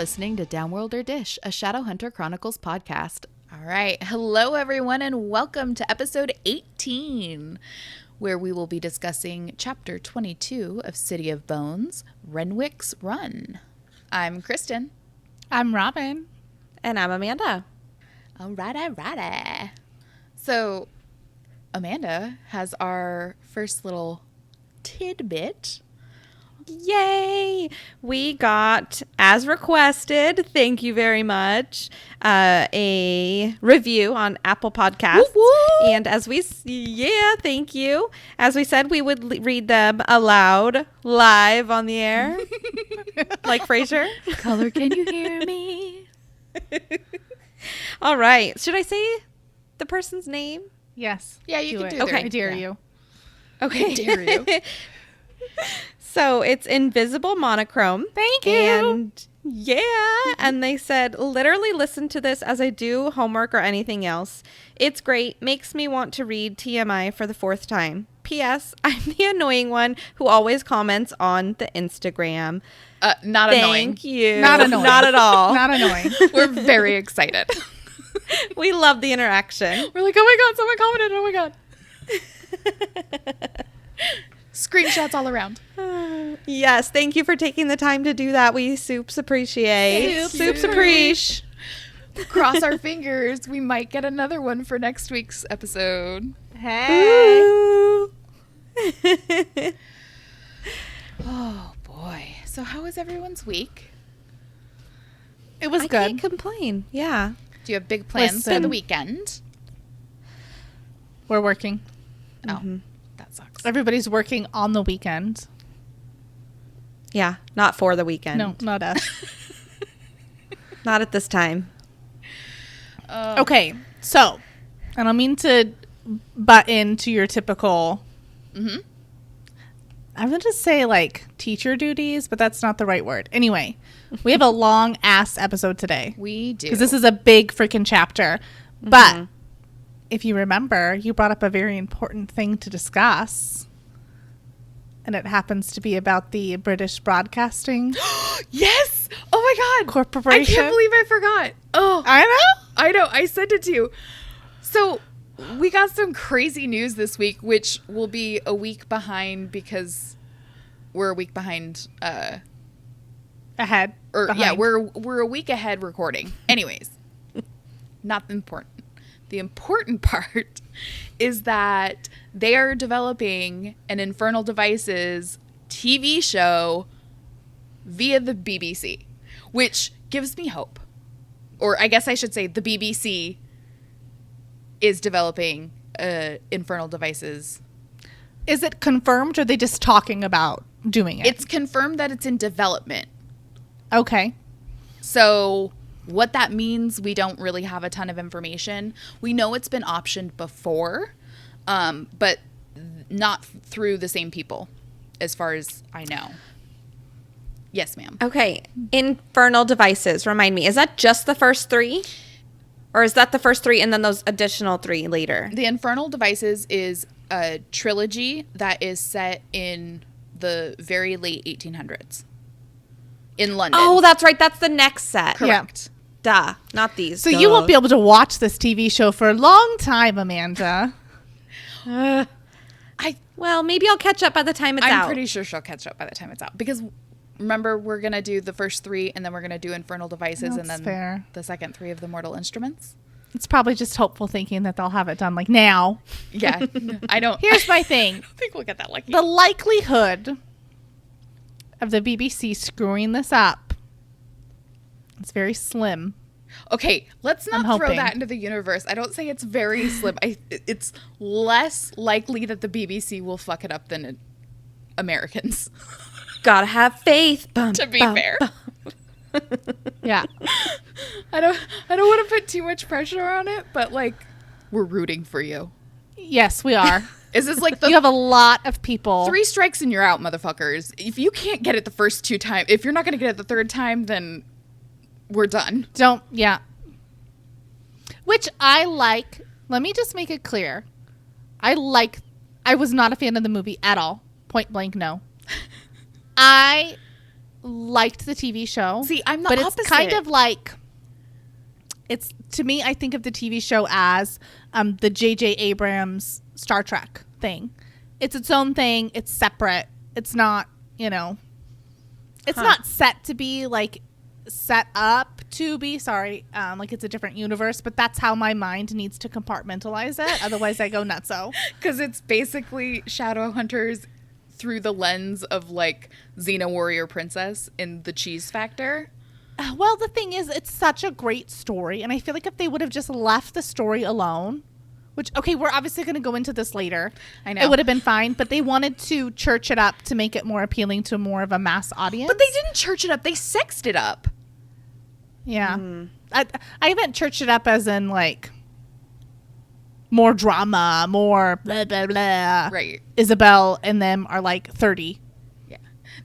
listening to Downworlder Dish, a Shadowhunter Chronicles podcast. All right. Hello, everyone, and welcome to episode 18, where we will be discussing chapter 22 of City of Bones, Renwick's Run. I'm Kristen. I'm Robin. And I'm Amanda. Alrighty. So, Amanda has our first little tidbit. Yay! We got, as requested, thank you very much, a review on Apple Podcasts. Woo-woo! And thank you. As we said, we would read them aloud, live on the air, like Frasier. Color, can you hear me? All right. Should I say the person's name? Yes. Yeah, you can do it. Okay. I dare you. Okay. I dare you. So it's Invisible Monochrome. Thank you. And and they said, literally listen to this as I do homework or anything else. It's great. Makes me want to read TMI for the fourth time. P.S. I'm the annoying one who always comments on the Instagram. Not annoying. Thank you. Not annoying. Not at all. Not annoying. We're very excited. We love the interaction. We're like, oh my God, someone commented. Oh my God. Screenshots all around. Yes, thank you for taking the time to do that. We soups appreciate. Soups appreciate. Cross our fingers. We might get another one for next week's episode. Hey. Oh, boy. So how was everyone's week? It was I good. can't complain. Yeah. Do you have big plans for Listen. the weekend? We're working. Oh, that sucks. Everybody's working on the weekend. Yeah, not for the weekend. No, not us. Not at this time. Okay, so I don't mean to butt into your typical. Mm-hmm. I'm going to say like teacher duties, but that's not the right word. Anyway, we have a long ass episode today. We do. Because this is a big freaking chapter. But if you remember, you brought up a very important thing to discuss. And it happens to be about the British Broadcasting Yes! Oh my God! Corporation. I can't believe I forgot. Oh, I know. I know. I sent it to you. So we got some crazy news this week, which will be a week behind because we're a week behind. Ahead. Yeah, we're a week ahead recording. Anyways, not important. The important part is that they are developing an Infernal Devices TV show via the BBC, which gives me hope. Or I guess I should say the BBC is developing Infernal Devices. Is it confirmed or are they just talking about doing it? It's confirmed that it's in development. Okay. So what that means, we don't really have a ton of information. We know it's been optioned before, but not through the same people, as far as I know. Yes, ma'am. Okay. Infernal Devices. Remind me. Is that just the first three? Or is that the first three and then those additional three later? The Infernal Devices is a trilogy that is set in the very late 1800s in London. Oh, that's right. That's the next set. Correct. Duh. Not these. So you won't be able to watch this TV show for a long time, Amanda. Well, maybe I'll catch up by the time it's out. I'm pretty sure she'll catch up by the time it's out. Because remember, we're going to do the first three, and then we're going to do Infernal Devices, and That's then fair. the second three of the Mortal Instruments. It's probably just hopeful thinking that they'll have it done like now. Yeah. I don't. Here's my thing. I think we'll get that lucky. The likelihood of the BBC screwing this up is very slim. Okay, let's not I'm throw hoping. that into the universe. I don't say it's very slim. It's less likely that the BBC will fuck it up than Americans. Gotta have faith. Bum, To be bum, fair. bum. Yeah. I don't want to put too much pressure on it, but like, we're rooting for you. Yes, we are. Is this like the You have a lot of people. 3 strikes and you're out, motherfuckers? If you can't get it the first 2 times, if you're not going to get it the third time, then we're done. Yeah. Which I like. Let me just make it clear. I was not a fan of the movie at all. Point blank, no. I liked the TV show. See, I'm the but opposite. It's kind of like, it's, to me, I think of the TV show as the J.J. Abrams Star Trek thing. It's its own thing. It's separate. It's not, it's not set to be like set up to be, like it's a different universe, but that's how my mind needs to compartmentalize it. Otherwise I go nutso. Because it's basically Shadowhunters through the lens of like Xena Warrior Princess in The Cheese Factor. Well, the thing is, it's such a great story, and I feel like if they would have just left the story alone, which, okay, we're obviously going to go into this later. I know. It would have been fine, but they wanted to church it up to make it more appealing to more of a mass audience. But they didn't church it up. They sexed it up. Yeah. I haven't churched it up as in, like, more drama, more blah, blah, blah. Right. Isabel and them are, like, 30. Yeah.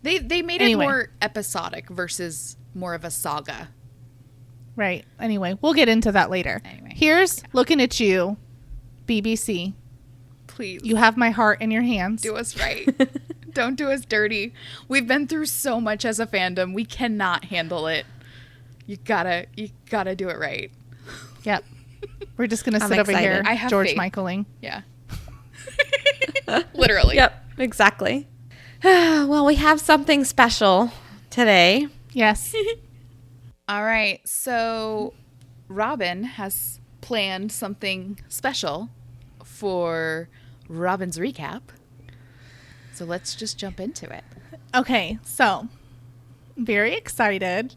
They made it more episodic versus more of a saga. Right. Anyway, we'll get into that later. Anyway. Here's looking at you, BBC. Please. You have my heart in your hands. Do us right. Don't do us dirty. We've been through so much as a fandom. We cannot handle it. You gotta do it right. Yep. We're just gonna sit excited. over here, I have George faith. Michaeling. Yeah. Literally. Yep, exactly. Well, we have something special today. Yes. All right. So Robin has planned something special for Robin's recap. So let's just jump into it. Okay, so very excited.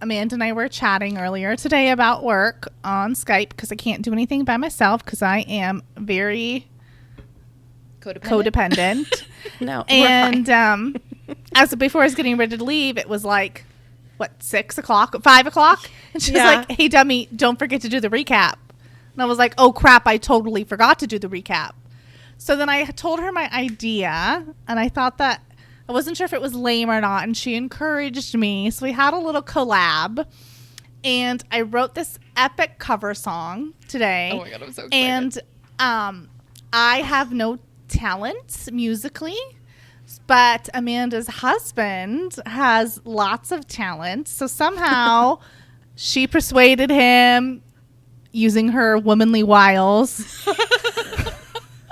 Amanda and I were chatting earlier today about work on Skype because I can't do anything by myself because I am very codependent. No, And as before I was getting ready to leave, it was like, what, 6 o'clock, 5 o'clock? And she's like, hey, dummy, don't forget to do the recap. And I was like, oh, crap, I totally forgot to do the recap. So then I told her my idea, and I thought that I wasn't sure if it was lame or not, and she encouraged me. So we had a little collab, and I wrote this epic cover song today. Oh my God, I'm so excited. And I have no talent musically, but Amanda's husband has lots of talent. So somehow she persuaded him using her womanly wiles.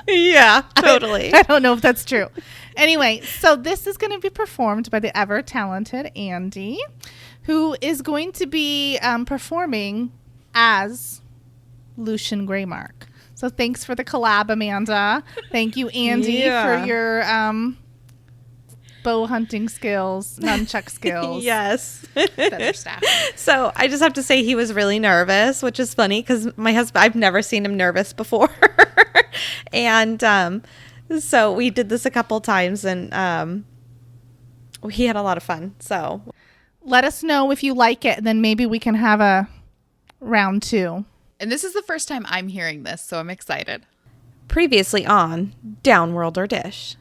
Yeah, totally. I don't know if that's true. Anyway, so this is going to be performed by the ever-talented Andy, who is going to be performing as Lucian Greymark. So thanks for the collab, Amanda. Thank you, Andy, for your bow hunting skills, nunchuck skills. Yes. Feather staff. So I just have to say he was really nervous, which is funny because my husband, I've never seen him nervous before. And so we did this a couple times, and he had a lot of fun. So let us know if you like it, and then maybe we can have a round 2. And this is the first time I'm hearing this, so I'm excited. previously on Downworlder Dish.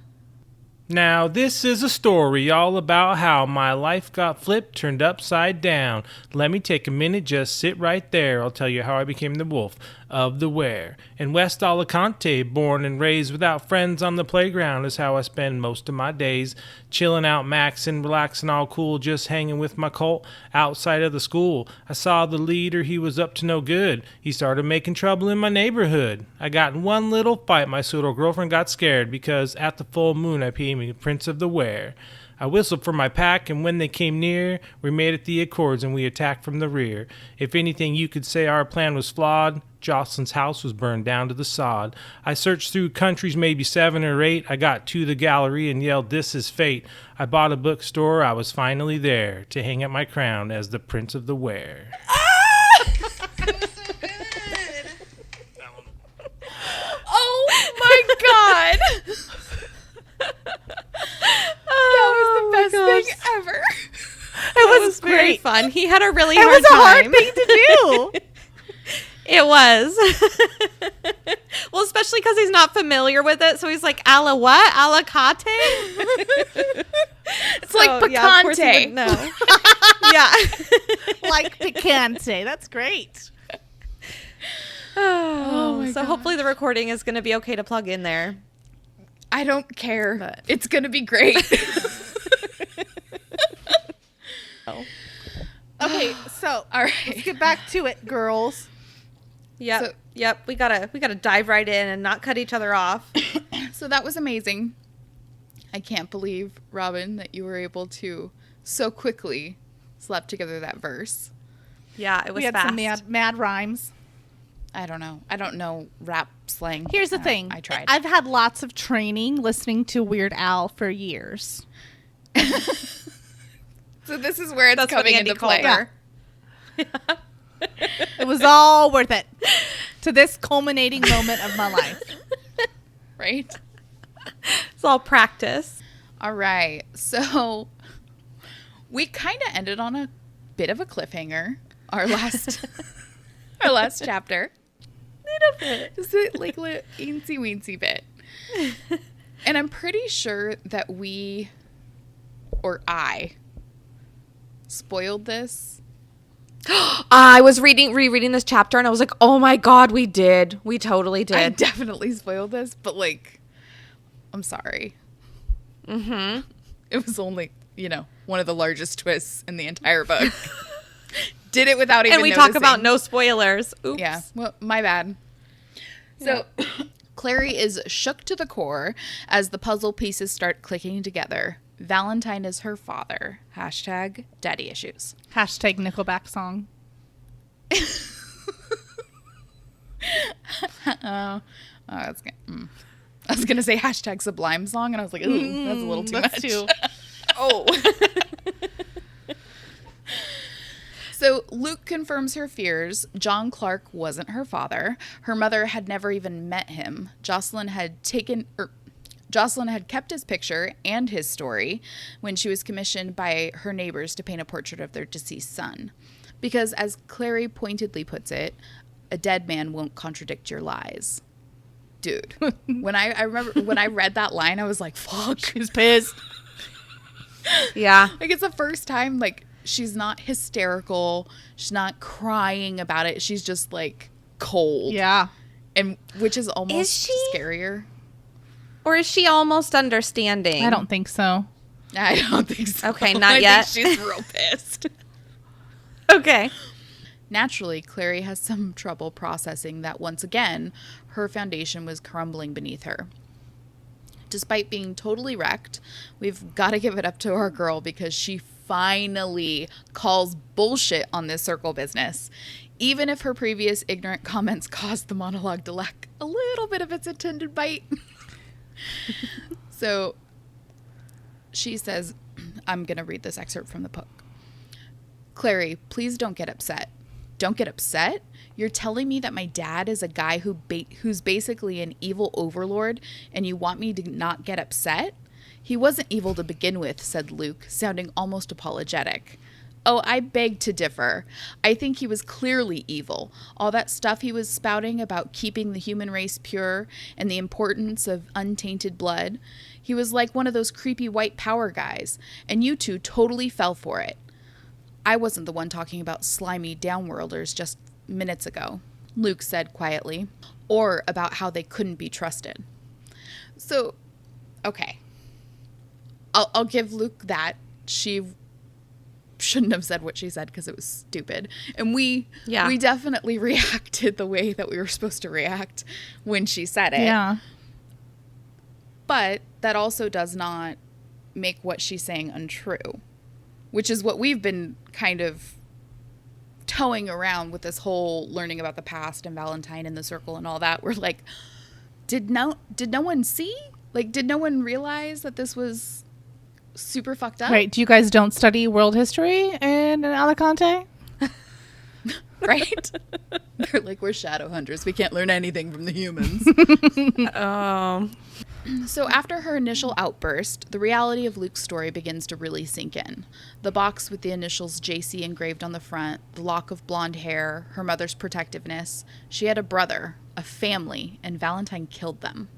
Now, this is a story all about how my life got flipped, turned upside down. Let me take a minute, just sit right there. I'll tell you how I became the wolf of the were. In West Alicante, born and raised without friends on the playground is how I spend most of my days. Chilling out, maxing, relaxing, all cool, just hanging with my cult outside of the school. I saw the leader, he was up to no good. He started making trouble in my neighborhood. I got in one little fight, my pseudo girlfriend got scared because at the full moon I became the prince of the were. I whistled for my pack, and when they came near, we made it the accords and we attacked from the rear. If anything, you could say our plan was flawed. Jocelyn's house was burned down to the sod. I searched through countries, maybe 7 or 8. I got to the gallery and yelled, "This is fate." I bought a bookstore. I was finally there to hang up my crown as the prince of the were. Oh my god! That was the best thing ever. It was very fun. He had a really It hard was a time. hard thing to do. It was. Well, especially because he's not familiar with it. So he's like, "Ala what? Alicate?" It's like yeah, of course he picante. didn't know. Yeah. Like picante. That's great. Oh, my so God. hopefully the recording is going to be okay to plug in there. I don't care. But- It's gonna be great. Okay, so All right. let's get back to it, girls. Yep. So- Yep. We gotta dive right in and not cut each other off. So that was amazing. I can't believe, Robin, that you were able to so quickly slap together that verse. Yeah, it was We had fast. some mad rhymes. I don't know. I don't know rap slang. Here's the thing. I tried. I've had lots of training listening to Weird Al for years. So this is where it's That's what coming Andy into play. called her. It was all worth it to this culminating moment of my life. Right? It's all practice. All right. So we kind of ended on a bit of a cliffhanger. Our last chapter. Little bit. Just a like eensy weensy bit. And I'm pretty sure that I spoiled this. I was rereading this chapter and I was like, oh my God, we did. We totally did. I definitely spoiled this, but like, I'm sorry. Mm-hmm. It was only, one of the largest twists in the entire book. Did it without even And we noticing. talk about no spoilers. Oops. Yeah, well, my bad. So, Clary is shook to the core as the puzzle pieces start clicking together. Valentine is her father. Hashtag daddy issues. Hashtag Nickelback song. I was gonna say hashtag Sublime song, and I was like, ooh, that's a little too much. Oh. So Luke confirms her fears. John Clark wasn't her father. Her mother had never even met him. Jocelyn had kept his picture and his story when she was commissioned by her neighbors to paint a portrait of their deceased son. Because, as Clary pointedly puts it, a dead man won't contradict your lies. Dude, when I remember when I read that line, I was like, fuck. She's pissed. Yeah. Like, it's the first time, like, she's not hysterical. She's not crying about it. She's just, like, cold. Yeah. And which is almost Is she? scarier. Or is she almost understanding? I don't think so. I don't think so. Okay, not I yet. think she's real pissed. Okay. Naturally, Clary has some trouble processing that once again, her foundation was crumbling beneath her. Despite being totally wrecked, we've got to give it up to our girl because she finally calls bullshit on this circle business. Even if her previous ignorant comments caused the monologue to lack a little bit of its intended bite. So she says, I'm going to read this excerpt from the book. Clary, please don't get upset. Don't get upset? You're telling me that my dad is a guy who's basically an evil overlord and you want me to not get upset? He wasn't evil to begin with, said Luke, sounding almost apologetic. Oh, I beg to differ. I think he was clearly evil. All that stuff he was spouting about keeping the human race pure and the importance of untainted blood. He was like one of those creepy white power guys, and you two totally fell for it. I wasn't the one talking about slimy downworlders just minutes ago, Luke said quietly, or about how they couldn't be trusted. So, okay. I'll give Luke that. She shouldn't have said what she said because it was stupid. And we definitely reacted the way that we were supposed to react when she said it. Yeah. But that also does not make what she's saying untrue, which is what we've been kind of towing around with this whole learning about the past and Valentine and the circle and all that. We're like, did no one see? Like, did no one realize that this was super fucked up? Right. Do you guys don't study world history in Alicante? Right? They're like, we're Shadowhunters. We can't learn anything from the humans. So after her initial outburst, the reality of Luke's story begins to really sink in. The box with the initials JC engraved on the front, the lock of blonde hair, her mother's protectiveness. She had a brother, a family, and Valentine killed them.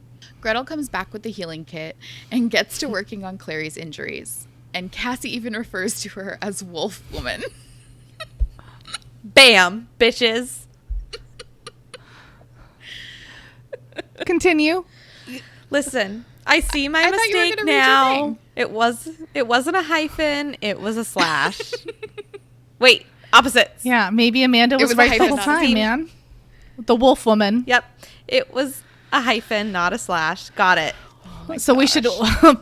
Gretel comes back with the healing kit and gets to working on Clary's injuries. And Cassie even refers to her as Wolf Woman. Bam, bitches. Continue. Listen, I see my I thought you were mistake gonna read your now. thing. It wasn't a hyphen. It was a slash. Wait, opposites. Yeah, maybe Amanda was was a right the hyphen, whole not a time, theme. man. The wolf woman. Yep. It was a hyphen, not a slash. Got it. So we should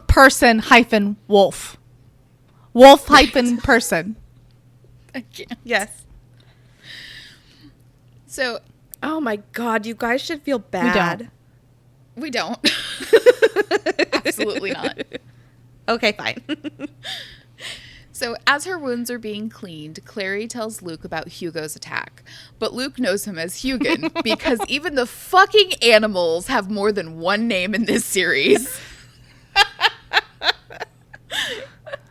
person hyphen wolf. Wolf hyphen person. I can't. Yes. So Oh my God, you guys should feel bad. we don't. Absolutely not. Okay, fine. So as her wounds are being cleaned, Clary tells Luke about Hugo's attack. But Luke knows him as Hugin because even the fucking animals have more than one name in this series.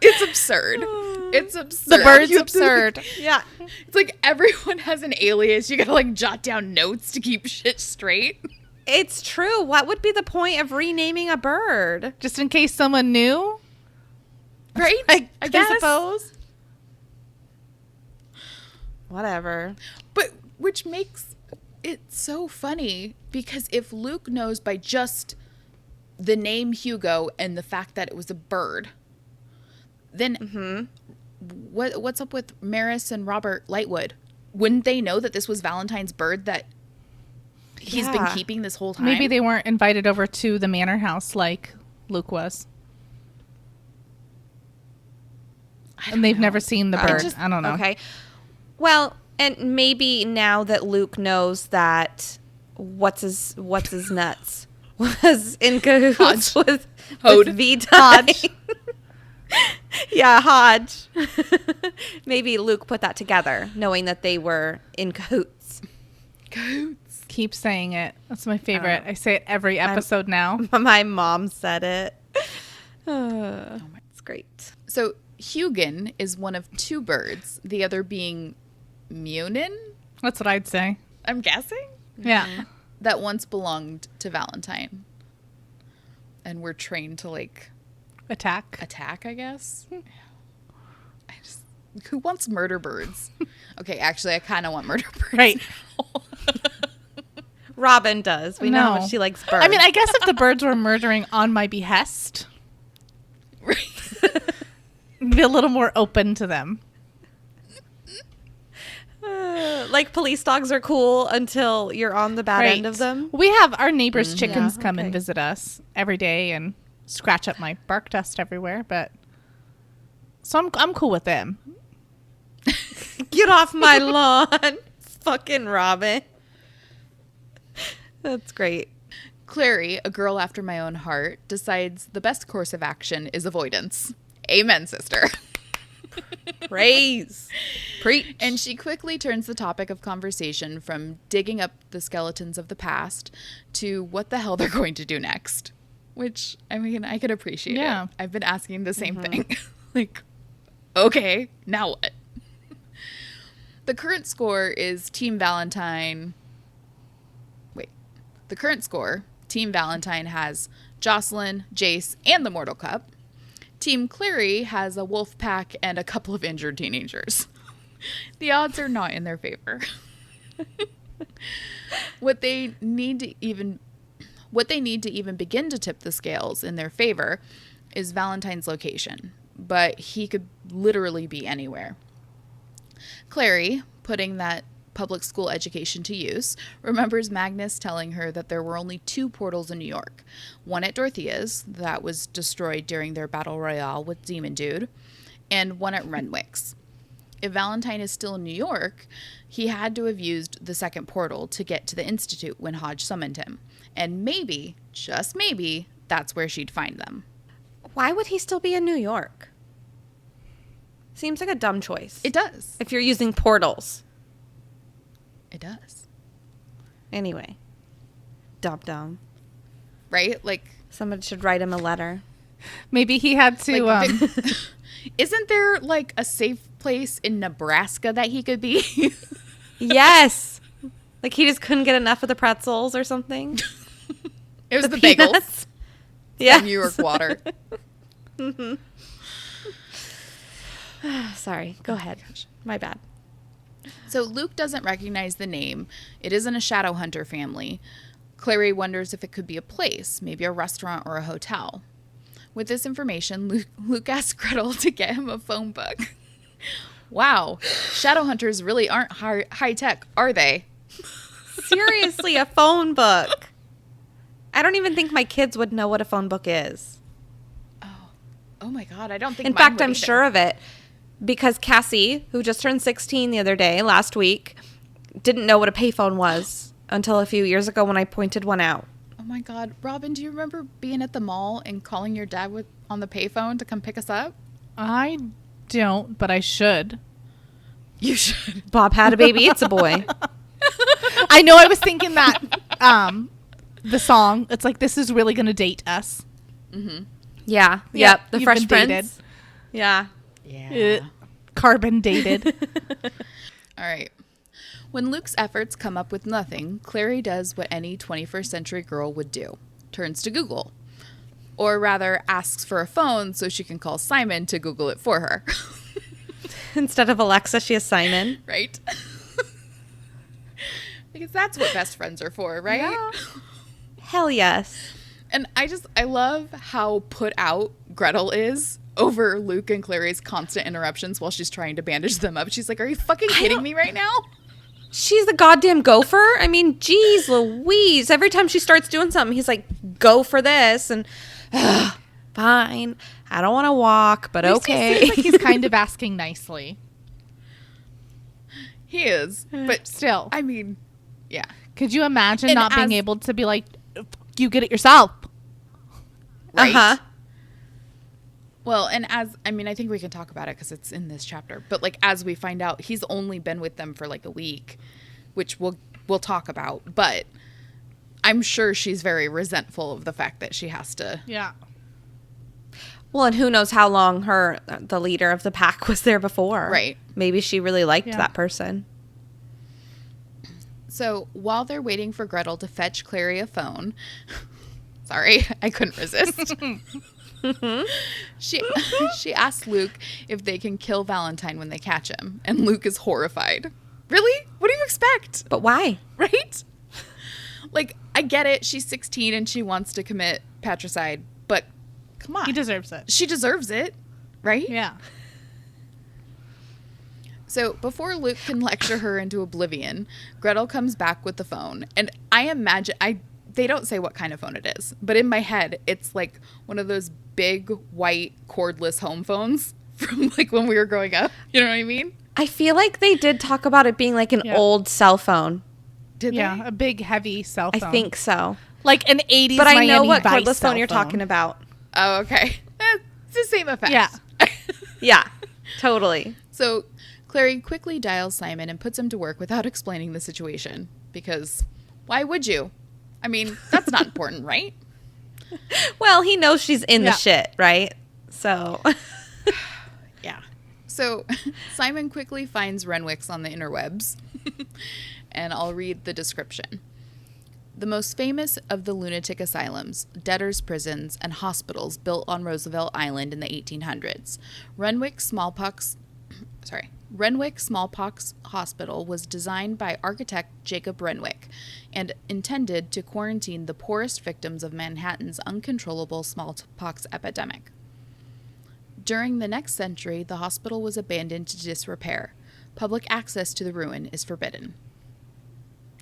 It's absurd. It's absurd. The bird's absurd. Yeah. It's like everyone has an alias. You gotta like jot down notes to keep shit straight. It's true. What would be the point of renaming a bird? Just in case someone knew. Right? I guess. suppose. Whatever. But which makes it so funny because if Luke knows by just the name Hugo and the fact that it was a bird, then what's up with Maris and Robert Lightwood? Wouldn't they know that this was Valentine's bird that he's been Yeah. keeping this whole time? Maybe they weren't invited over to the manor house like Luke was. And they've never seen the bird. I don't know. Okay. Well, and maybe now that Luke knows that what's his nuts was in cahoots with Vita. Hodge. Yeah, Hodge. Maybe Luke put that together, knowing that they were in cahoots. Keep saying it. That's my favorite. I say it every episode now. My mom said it. It's great. So Hugin is one of two birds, the other being Munin, That's what I'd say. I'm guessing, Yeah. that once belonged to Valentine. And were trained to like Attack, I guess. Who wants murder birds? Okay, actually I kind of want murder birds. Right. Robin does. We know how No. much she likes birds. I mean, I guess if the birds were murdering on my behest, Right. I'd be a little more open to them. like police dogs are cool until you're on the bad end of them. We have our neighbors' chickens Yeah, come okay. and visit us every day and scratch up my bark dust everywhere, but so I'm cool with them. Get off my lawn, fucking Robin. That's great. Clary, a girl after my own heart, decides the best course of action is avoidance. Amen, sister. Praise. Preach. And she quickly turns the topic of conversation from digging up the skeletons of the past to what the hell they're going to do next. Which, I mean, I could appreciate Yeah. it. I've been asking the same thing. Like, okay, now what? The current score is Team Valentine. Wait. The current score, Team Valentine has Jocelyn, Jace, and the Mortal Cup. Team Clary has a wolf pack and a couple of injured teenagers. The odds are not in their favor. What they need to even begin to tip the scales in their favor is Valentine's location, but he could literally be anywhere. Clary, putting that public school education to use, remembers Magnus telling her that there were only 2 portals in New York. One at Dorothea's, that was destroyed during their battle royale with Demon Dude, and one at Renwick's. If Valentine is still in New York, he had to have used the second portal to get to the Institute when Hodge summoned him. And maybe, just maybe, that's where she'd find them. Why would he still be in New York? Seems like a dumb choice. It does. If you're using portals. It does. Anyway. Dumb. Right? Like, Someone should write him a letter. Maybe he had to. like isn't there like a safe place in Nebraska that he could be? Yes. Like he just couldn't get enough of the pretzels or something. It was the bagels. Peanuts. Yeah. New York water. Sorry. Go ahead. My bad. So Luke doesn't recognize the name. It isn't a Shadowhunter family. Clary wonders if it could be a place, maybe a restaurant or a hotel. With this information, Luke asks Gretel to get him a phone book. Wow, Shadowhunters really aren't high tech, are they? Seriously, a phone book. I don't even think my kids would know what a phone book is. Oh my God, I don't think. In mine fact, would I'm either. sure of it because Cassie, who just turned 16 the other day, last week, didn't know what a payphone was until a few years ago when I pointed one out. Oh my God, Robin, do you remember being at the mall and calling your dad on the payphone to come pick us up? I don't, but I should. You should. Bob had a baby, it's a boy. I know, I was thinking that the song, it's like, this is really going to date us. Mm-hmm. Yeah. Yeah, Yep. The you've Fresh been Prince. Yeah. Yeah. Carbon dated. All right. When Luke's efforts come up with nothing, Clary does what any 21st century girl would do. Turns to Google. Or rather, asks for a phone so she can call Simon to Google it for her. Instead of Alexa, she has Simon. Right? Because that's what best friends are for, right? Yeah. Hell yes. And I love how put out Gretel is over Luke and Clary's constant interruptions while she's trying to bandage them up. She's like, are you fucking kidding me right now? She's the goddamn gopher. I mean, geez Louise. Every time she starts doing something, he's like, go for this. And fine. I don't want to walk, but At least okay. He seems like he's kind of asking nicely. He is. But Still. I mean, yeah. Could you imagine And not being as- able to be like, you get it yourself? Right? Uh-huh. Well, and I think we can talk about it because it's in this chapter. But like, as we find out, he's only been with them for like a week, which we'll talk about. But I'm sure she's very resentful of the fact that she has to. Yeah. Well, and who knows how long the leader of the pack was there before. Right. Maybe she really liked Yeah. that person. So while they're waiting for Gretel to fetch Clary a phone, sorry, I couldn't resist. She asks Luke if they can kill Valentine when they catch him, and Luke is horrified. Really? What do you expect? But why? Right? Like, I get it. She's 16 and she wants to commit patricide, but come on. He deserves it. She deserves it, right? Yeah. So before Luke can lecture her into oblivion, Gretel comes back with the phone. And I imagine, they don't say what kind of phone it is, but in my head, it's like one of those big white cordless home phones from like when we were growing up. You know what I mean? I feel like they did talk about it being like an Yeah. old cell phone. Did Yeah, they? a big, heavy cell phone. I think so. Like an 80s But I know Miami what Vice cordless cell phone you're talking about. Oh, okay. It's the same effect. Yeah. Yeah, totally. So Clary quickly dials Simon and puts him to work without explaining the situation. Because why would you? I mean, that's not important, right? Well, he knows she's in Yeah. the shit, right? So, Yeah. So Simon quickly finds Renwick's on the interwebs. And I'll read the description. The most famous of the lunatic asylums, debtors' prisons, and hospitals built on Roosevelt Island in the 1800s. Renwick Smallpox Hospital was designed by architect Jacob Renwick and intended to quarantine the poorest victims of Manhattan's uncontrollable smallpox epidemic. During the next century, the hospital was abandoned to disrepair. Public access to the ruin is forbidden.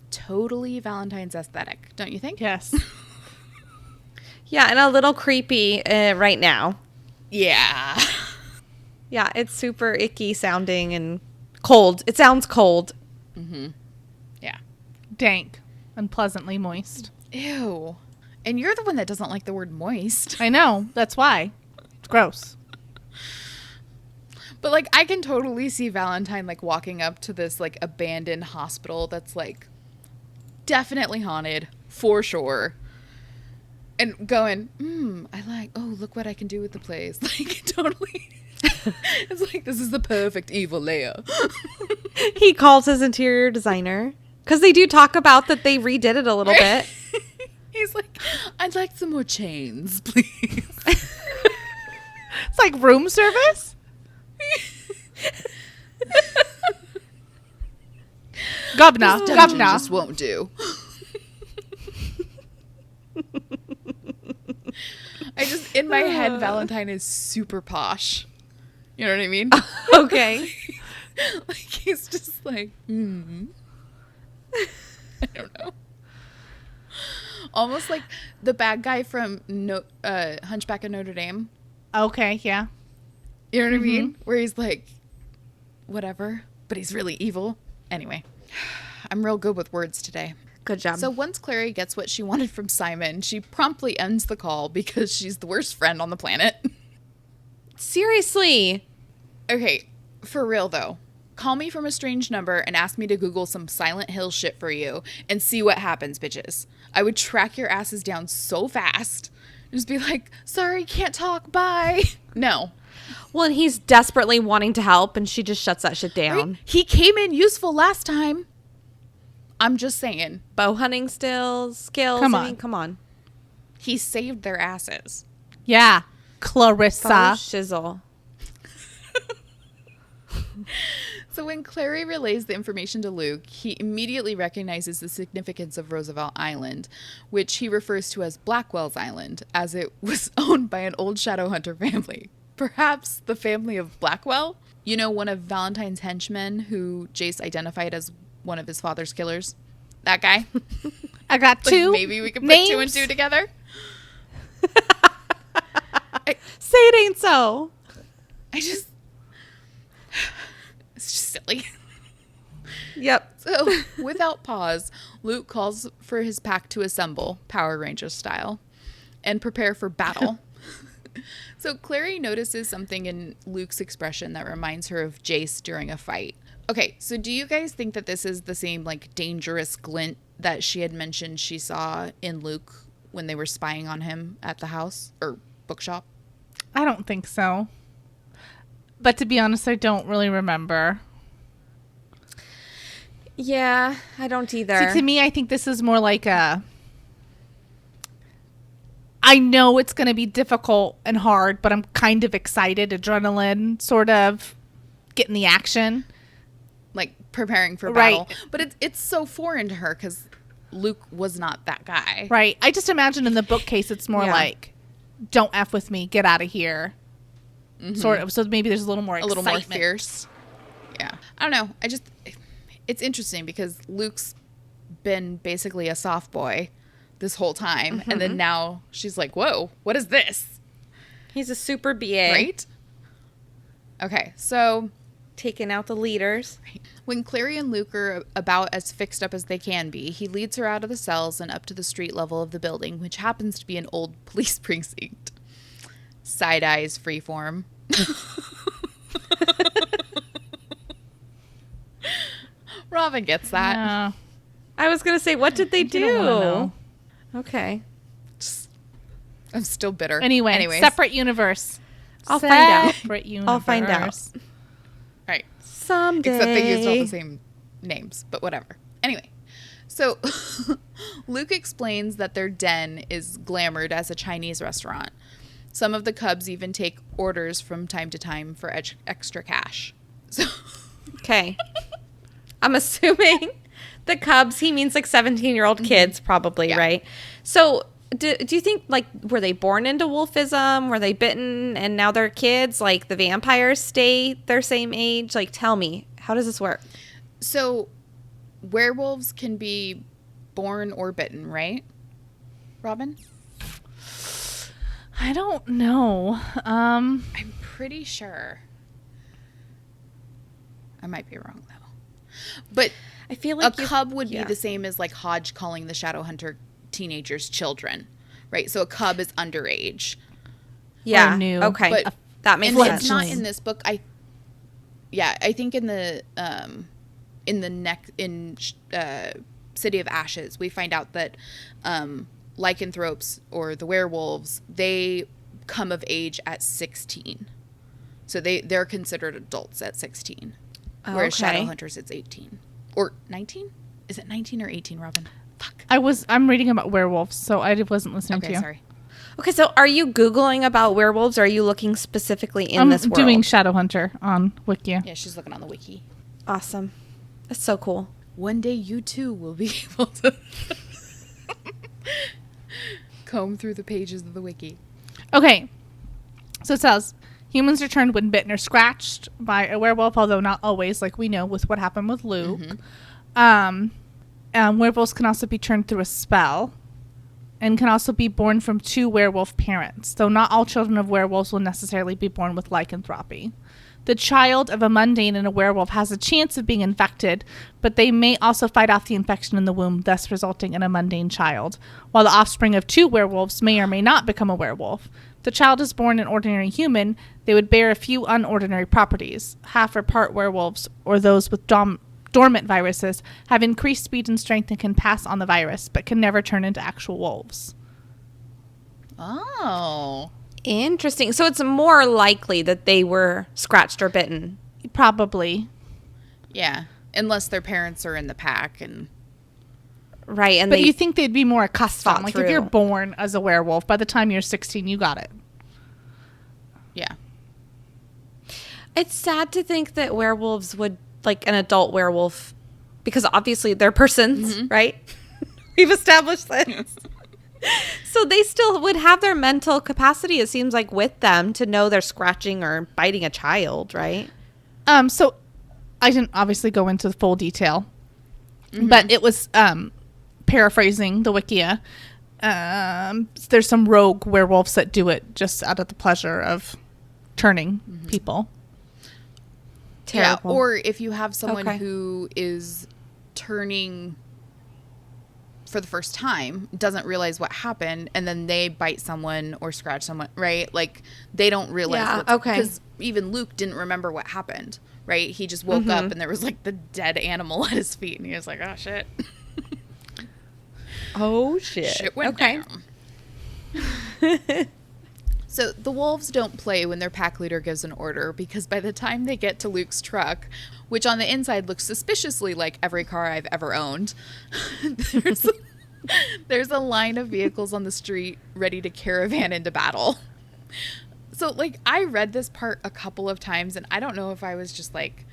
Totally Valentine's aesthetic, don't you think? Yes. yeah, and a little creepy right now. Yeah. Yeah, it's super icky sounding and cold. It sounds cold. Yeah. Dank. Unpleasantly moist. Ew. And you're the one that doesn't like the word moist. I know. That's why. It's gross. But like, I can totally see Valentine like walking up to this like abandoned hospital that's like definitely haunted for sure. And going, oh, look what I can do with the place. Like, totally. It's like, this is the perfect evil layer. He calls his interior designer because they do talk about that they redid it a little bit. He's like, I'd like some more chains, please. It's like room service. Governor. This dungeon Governor. just won't do. I just, in my head, Valentine is super posh. You know what I mean? Okay. Like, he's just like, I don't know. Almost like the bad guy from Hunchback of Notre Dame. Okay, yeah. You know what I mean? Where he's like, whatever, but he's really evil. Anyway, I'm real good with words today. Good job. So once Clary gets what she wanted from Simon, she promptly ends the call because she's the worst friend on the planet. Seriously. Okay, for real though. Call me from a strange number and ask me to Google some Silent Hill shit for you and see what happens, bitches. I would track your asses down so fast. And just be like, sorry, can't talk, bye. No. Well, and he's desperately wanting to help, and she just shuts that shit down. Right? He came in useful last time. I'm just saying. Bow hunting skills. Come I mean, on. come on. He saved their asses. Yeah. Clarissa. Bow shizzle. So when Clary relays the information to Luke, he immediately recognizes the significance of Roosevelt Island, which he refers to as Blackwell's Island, as it was owned by an old Shadowhunter family. Perhaps the family of Blackwell? You know, one of Valentine's henchmen who Jace identified as one of his father's killers? That guy? I got two. Like maybe we could put names. 2 and 2 together? Say it ain't so. It's just silly. Yep. So, without pause, Luke calls for his pack to assemble, Power Rangers style, and prepare for battle. So, Clary notices something in Luke's expression that reminds her of Jace during a fight. Okay, so do you guys think that this is the same, like, dangerous glint that she had mentioned she saw in Luke when they were spying on him at the house or bookshop? I don't think so. But to be honest, I don't really remember. Yeah, I don't either. See, to me, I think this is more like a... I know it's going to be difficult and hard, but I'm kind of excited, adrenaline, sort of getting the action. Like, preparing for Right. battle. But it's so foreign to her because Luke was not that guy. Right. I just imagine in the bookcase, it's more Yeah. like, don't F with me, get out of here. Sort of. So maybe there's a little more A little excitement. more fierce. Yeah. I don't know. It's interesting because Luke's been basically a soft boy this whole time. And then now she's like, whoa, what is this? He's a super BA. Right? Okay. So Taking out the leaders. when Clary and Luke are about as fixed up as they can be, he leads her out of the cells and up to the street level of the building, which happens to be an old police precinct. Side eyes, freeform. Robin gets that. Yeah. I was going to say, what did they do? don't wanna know. Okay. I'm still bitter. Anyway, Anyways. separate universe. I'll find out. Separate universe. I'll find out. Right. Someday. Except they used all the same names, but whatever. Anyway, so Luke explains that their den is glamored as a Chinese restaurant. Some of the cubs even take orders from time to time for extra cash. So Okay. I'm assuming the cubs, he means like 17-year-old kids probably, Yeah. right? So do you think, like, were they born into wolfism? Were they bitten and now they're kids? Like, the vampires stay their same age? Like, tell me, how does this work? So werewolves can be born or bitten, right? Robin? I don't know. I'm pretty sure. I might be wrong, though. But I feel a like cub would be yeah. the same as, like, Hodge calling the Shadowhunter teenagers children, right? So a cub is underage. Yeah. new. Okay. But- that makes And sense. it's not in this book. I think in the City of Ashes, we find out that lycanthropes, or the werewolves, they come of age at 16. So they're considered adults at 16. Whereas Okay. Shadowhunters, it's 18. Or 19? Is it 19 or 18, Robin? Fuck. I'm reading about werewolves, so I wasn't listening to Okay, you. sorry. Okay, so are you Googling about werewolves, or are you looking specifically in I'm this world? doing Shadowhunter on Wiki. Yeah, she's looking on the wiki. Awesome. That's so cool. One day you too will be able to comb through the pages of the wiki. Okay. So it says, humans are turned when bitten or scratched by a werewolf, although not always, like we know with what happened with Luke. Werewolves can also be turned through a spell and can also be born from 2 werewolf parents, though not all children of werewolves will necessarily be born with lycanthropy. The child of a mundane and a werewolf has a chance of being infected, but they may also fight off the infection in the womb, thus resulting in a mundane child, while the offspring of 2 werewolves may or may not become a werewolf. If the child is born an ordinary human, they would bear a few unordinary properties. Half or part werewolves, or those with dormant viruses, have increased speed and strength and can pass on the virus, but can never turn into actual wolves. Oh. Interesting. So it's more likely that they were scratched or bitten. Probably. Yeah. Unless their parents are in the pack and... Right. And but you think they'd be more accustomed. fought Like through. if you're born as a werewolf, by the time you're 16, you got it. Yeah. It's sad to think that werewolves would, like an adult werewolf, because obviously they're persons, right? We've established this. So they still would have their mental capacity, it seems like, with them to know they're scratching or biting a child, right? So I didn't obviously go into the full detail, but it was paraphrasing the Wikia. There's some rogue werewolves that do it just out of the pleasure of turning people. Terrible. Yeah, or if you have someone Okay. who is turning for the first time, doesn't realize what happened, and then they bite someone or scratch someone, right? Like, they don't realize. Yeah, what's, okay. Because even Luke didn't remember what happened, right? He just woke up and there was, like, the dead animal at his feet, and he was like, oh, shit. Oh, shit. Shit went down. So the wolves don't play when their pack leader gives an order, because by the time they get to Luke's truck, which on the inside looks suspiciously like every car I've ever owned, there's a line of vehicles on the street ready to caravan into battle. So, like, I read this part a couple of times, and I don't know if I was just, like,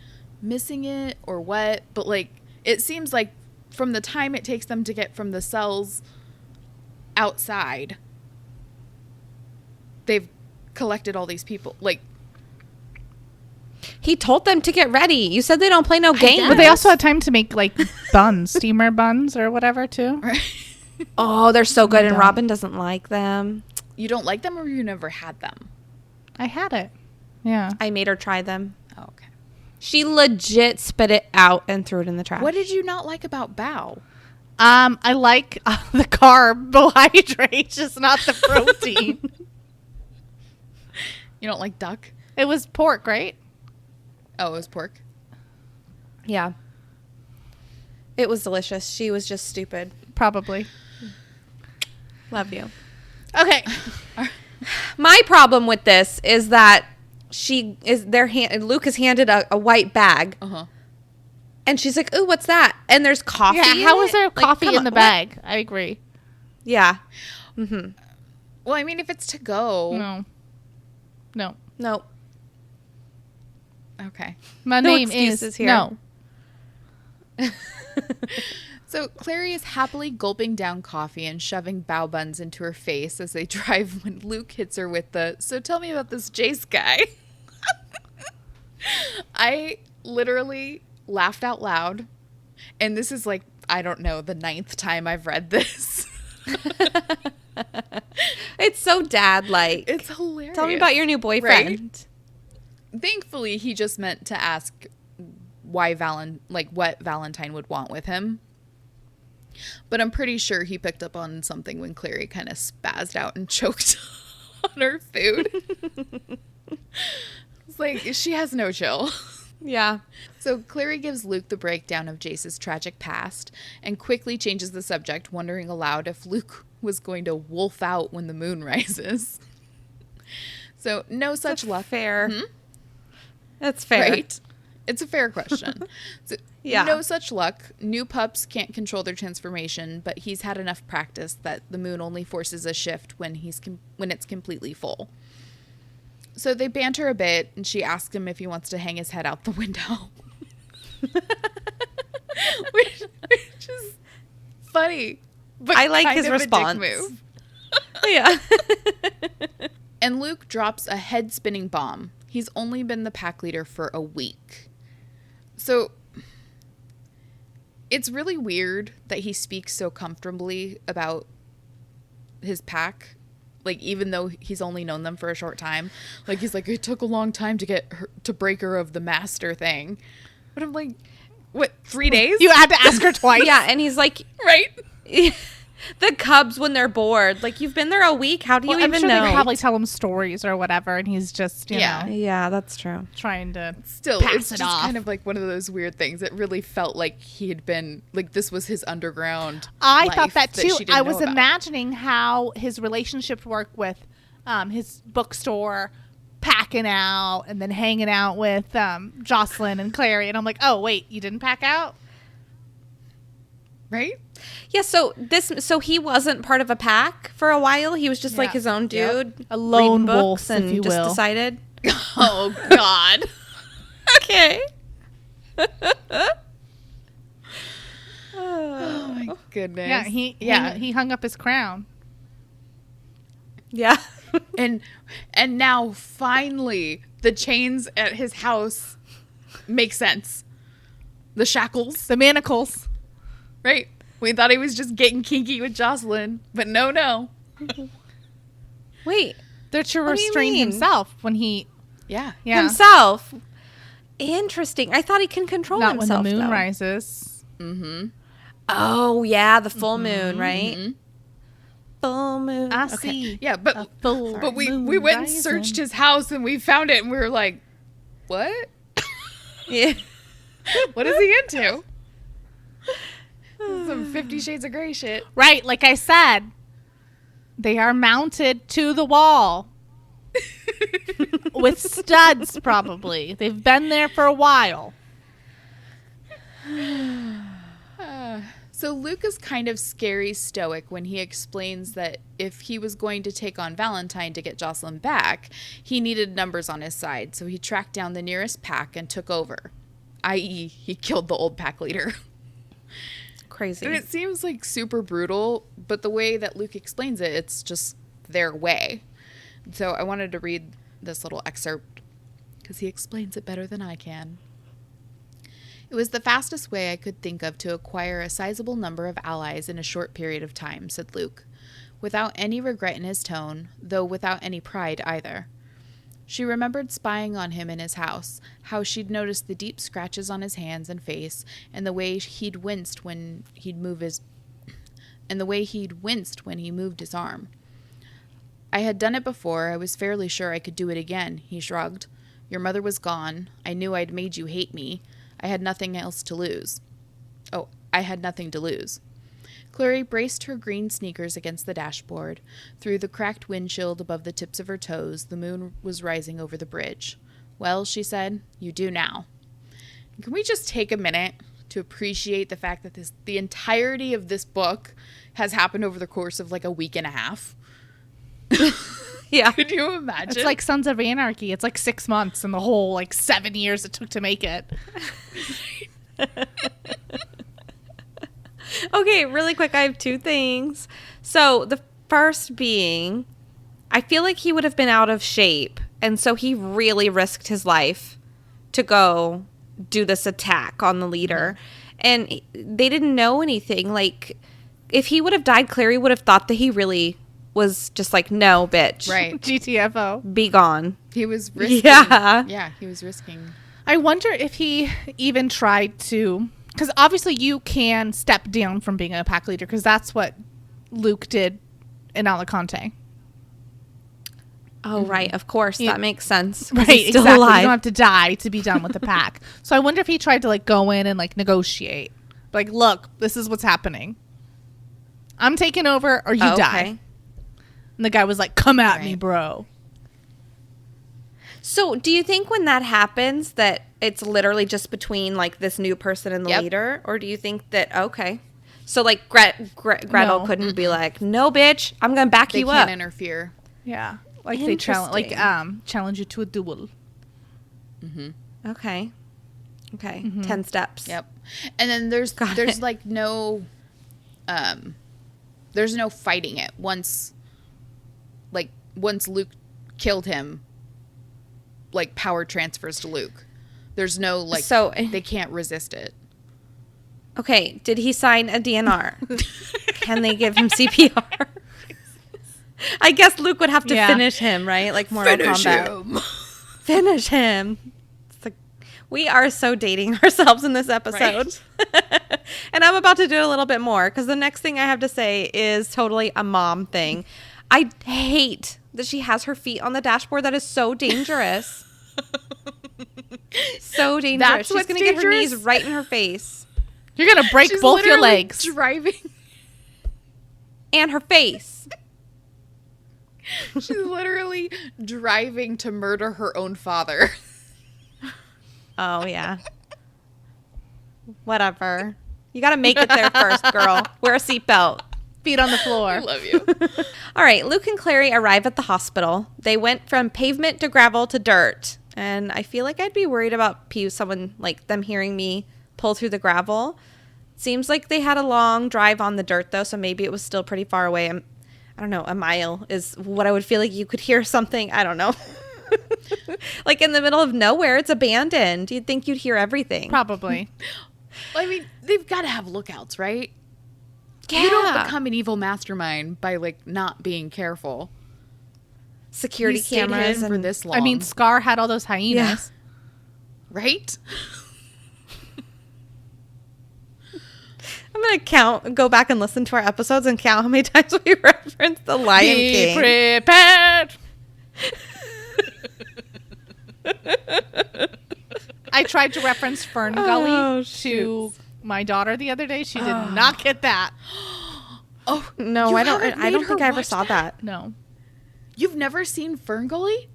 missing it or what, but, like, it seems like from the time it takes them to get from the cells outside, they've collected all these people. Like, He told them to get ready. You said they don't play no games. But they also had time to make like buns, steamer buns or whatever too. Oh, they're so good, and don't. Robin doesn't like them. you don't like them, or you never had them? I had it. Yeah. I made her try them. Oh, okay. She legit spit it out and threw it in the trash. What did you not like about Bao? I like the carbohydrates, just not the protein. You don't like duck? It was pork, right? Oh, it was pork. Yeah. It was delicious. She was just stupid. Probably. Love you. Okay. My problem with this is that Luke is handed a white bag, Uh-huh. and she's like, "Ooh, what's that?" And there's coffee. Yeah, in how is it? there Like, coffee come in on, the what? bag? I agree. Yeah. Well, I mean, if it's to go. No. No. Okay. My No name excuses is here. No. So Clary is happily gulping down coffee and shoving bao buns into her face as they drive when Luke hits her with the, so tell me about this Jace guy. I literally laughed out loud. And this is like, I don't know, the 9th time I've read this. It's so dad-like. It's hilarious. Tell me about your new boyfriend. Thankfully, he just meant to ask why what Valentine would want with him. But I'm pretty sure he picked up on something when Clary kind of spazzed out and choked on her food. It's like, she has no chill. Yeah. So Clary gives Luke the breakdown of Jace's tragic past and quickly changes the subject, wondering aloud if Luke was going to wolf out when the moon rises. So no such luck. Fair. That's fair. Right? It's a fair question. So, Yeah. No such luck. New pups can't control their transformation, but he's had enough practice that the moon only forces a shift when it's completely full. So they banter a bit, and she asks him if he wants to hang his head out the window. which is funny. But I like kind his of a dick response. move. Yeah. And Luke drops a head-spinning bomb. He's only been the pack leader for a week. So it's really weird that he speaks so comfortably about his pack. Like, even though he's only known them for a short time. Like, he's like, it took a long time to get her, to break her of the master thing. But I'm like, what, 3 days? You had to ask her twice. Yeah, and he's like, Right? the cubs when they're bored. Like, you've been there a week. How do you I'm even sure know? they probably tell him stories or whatever, and he's just, you know, Yeah, that's true. trying to Still, pass it's it just off. kind of like one of those weird things. It really felt like he had been, like, this was his underground I life thought that too. she didn't I know was about. imagining how his relationship worked with his bookstore, packing out, and then hanging out with Jocelyn and Clary. And I'm like, oh, wait, you didn't pack out? Right? Yeah, so he wasn't part of a pack for a while. He was just like Yeah. his own Yep. dude, A lone reading books wolf, if and you just will. decided. Oh, God. Okay. Oh, my goodness. Yeah, he hung up his crown. Yeah. And now, finally, the chains at his house make sense. The shackles, The manacles. right? We thought he was just getting kinky with Jocelyn, but no. Wait, They're to What do you restrain mean? himself when he, Yeah. yeah, himself. Interesting. I thought he can control not when himself. the moon though. rises. Mm-hmm. Oh yeah, the full moon, right? Mhm. Full moon. I Okay. see. Yeah, a but full we moon went and rising. searched his house and we found it and we were like, what? Yeah. What is he into? Some 50 Shades of Grey shit. Right, like I said, they are mounted to the wall with studs, probably. They've been there for a while. So Luke is kind of scary stoic when he explains that if he was going to take on Valentine to get Jocelyn back, he needed numbers on his side. So he tracked down the nearest pack and took over, i.e. he killed the old pack leader. Crazy. And it seems like super brutal, but the way that Luke explains it, it's just their way. So I wanted to read this little excerpt because he explains it better than I can. It was the fastest way I could think of to acquire a sizable number of allies in a short period of time, said Luke, without any regret in his tone, though without any pride either. She remembered spying on him in his house, how she'd noticed the deep scratches on his hands and face, and the way he'd winced when he moved his arm. I had done it before. I was fairly sure I could do it again, he shrugged. Your mother was gone. I knew I'd made you hate me. I had nothing else to lose. Oh, I had nothing to lose. Clary braced her green sneakers against the dashboard. Through the cracked windshield above the tips of her toes, the moon was rising over the bridge. Well, she said, you do now. Can we just take a minute to appreciate the fact that the entirety of this book has happened over the course of like a week and a half? Yeah. Could you imagine? It's like Sons of Anarchy. It's like 6 months and the whole like 7 years it took to make it. Okay, really quick, I have two things. So the first being, I feel like he would have been out of shape, and so he really risked his life to go do this attack on the leader. And they didn't know anything. Like, if he would have died, Clary would have thought that he really was just like, no, bitch. right. GTFO. Be gone. He was risking. Yeah. Yeah, he was risking. I wonder if he even tried to, because obviously you can step down from being a pack leader, because that's what Luke did in Alicante. Oh, right. Of course. Yeah. That makes sense. Right, He's still exactly. alive. You don't have to die to be done with the pack. So I wonder if he tried to like go in and like negotiate. Like, look, this is what's happening. I'm taking over or you Oh, die. okay. And the guy was like, come at me, Right. bro. So, do you think when that happens that it's literally just between like this new person and the Yep. leader, or do you think that okay, so like Gretel No. couldn't be like, no, bitch, I'm gonna back They you can't up. interfere. Yeah. Like they challenge you to a duel. Okay, 10 steps. Yep. And then there's Got it. like no there's no fighting it once Luke killed him, like, power transfers to Luke. There's no, like, So- they can't resist it. Okay, did he sign a DNR? Can they give him CPR? I guess Luke would have to finish him, right? Like Mortal Kombat. Finish him. It's like, we are so dating ourselves in this episode. Right. And I'm about to do a little bit more because the next thing I have to say is totally a mom thing. I hate that she has her feet on the dashboard. That is so dangerous. So dangerous. That's She's what's going to get her dangerous? knees right in her face. You're going to break She's both your literally legs. Driving. And her face. She's literally driving to murder her own father. Oh, yeah. Whatever. You got to make it there first, girl. Wear a seatbelt. Feet on the floor. I love you. All right. Luke and Clary arrive at the hospital. They went from pavement to gravel to dirt. And I feel like I'd be worried about someone like them hearing me pull through the gravel. Seems like they had a long drive on the dirt, though, so maybe it was still pretty far away. I don't know. A mile is what I would feel like you could hear something. I don't know. Like in the middle of nowhere, it's abandoned. You'd think you'd hear everything. Probably. I mean, they've got to have lookouts, right? Yeah. You don't become an evil mastermind by, like, not being careful. Security He stayed cameras hidden for and this long. I mean, Scar had all those hyenas. right? I'm going to go back and listen to our episodes and count how many times we reference The Lion Be King. prepared. I tried to reference Fern Gully Oh, to my daughter the other day. She did not get that. Oh, No, you I don't. haven't I don't made think her I ever watch saw that. No. You've never seen Ferngully?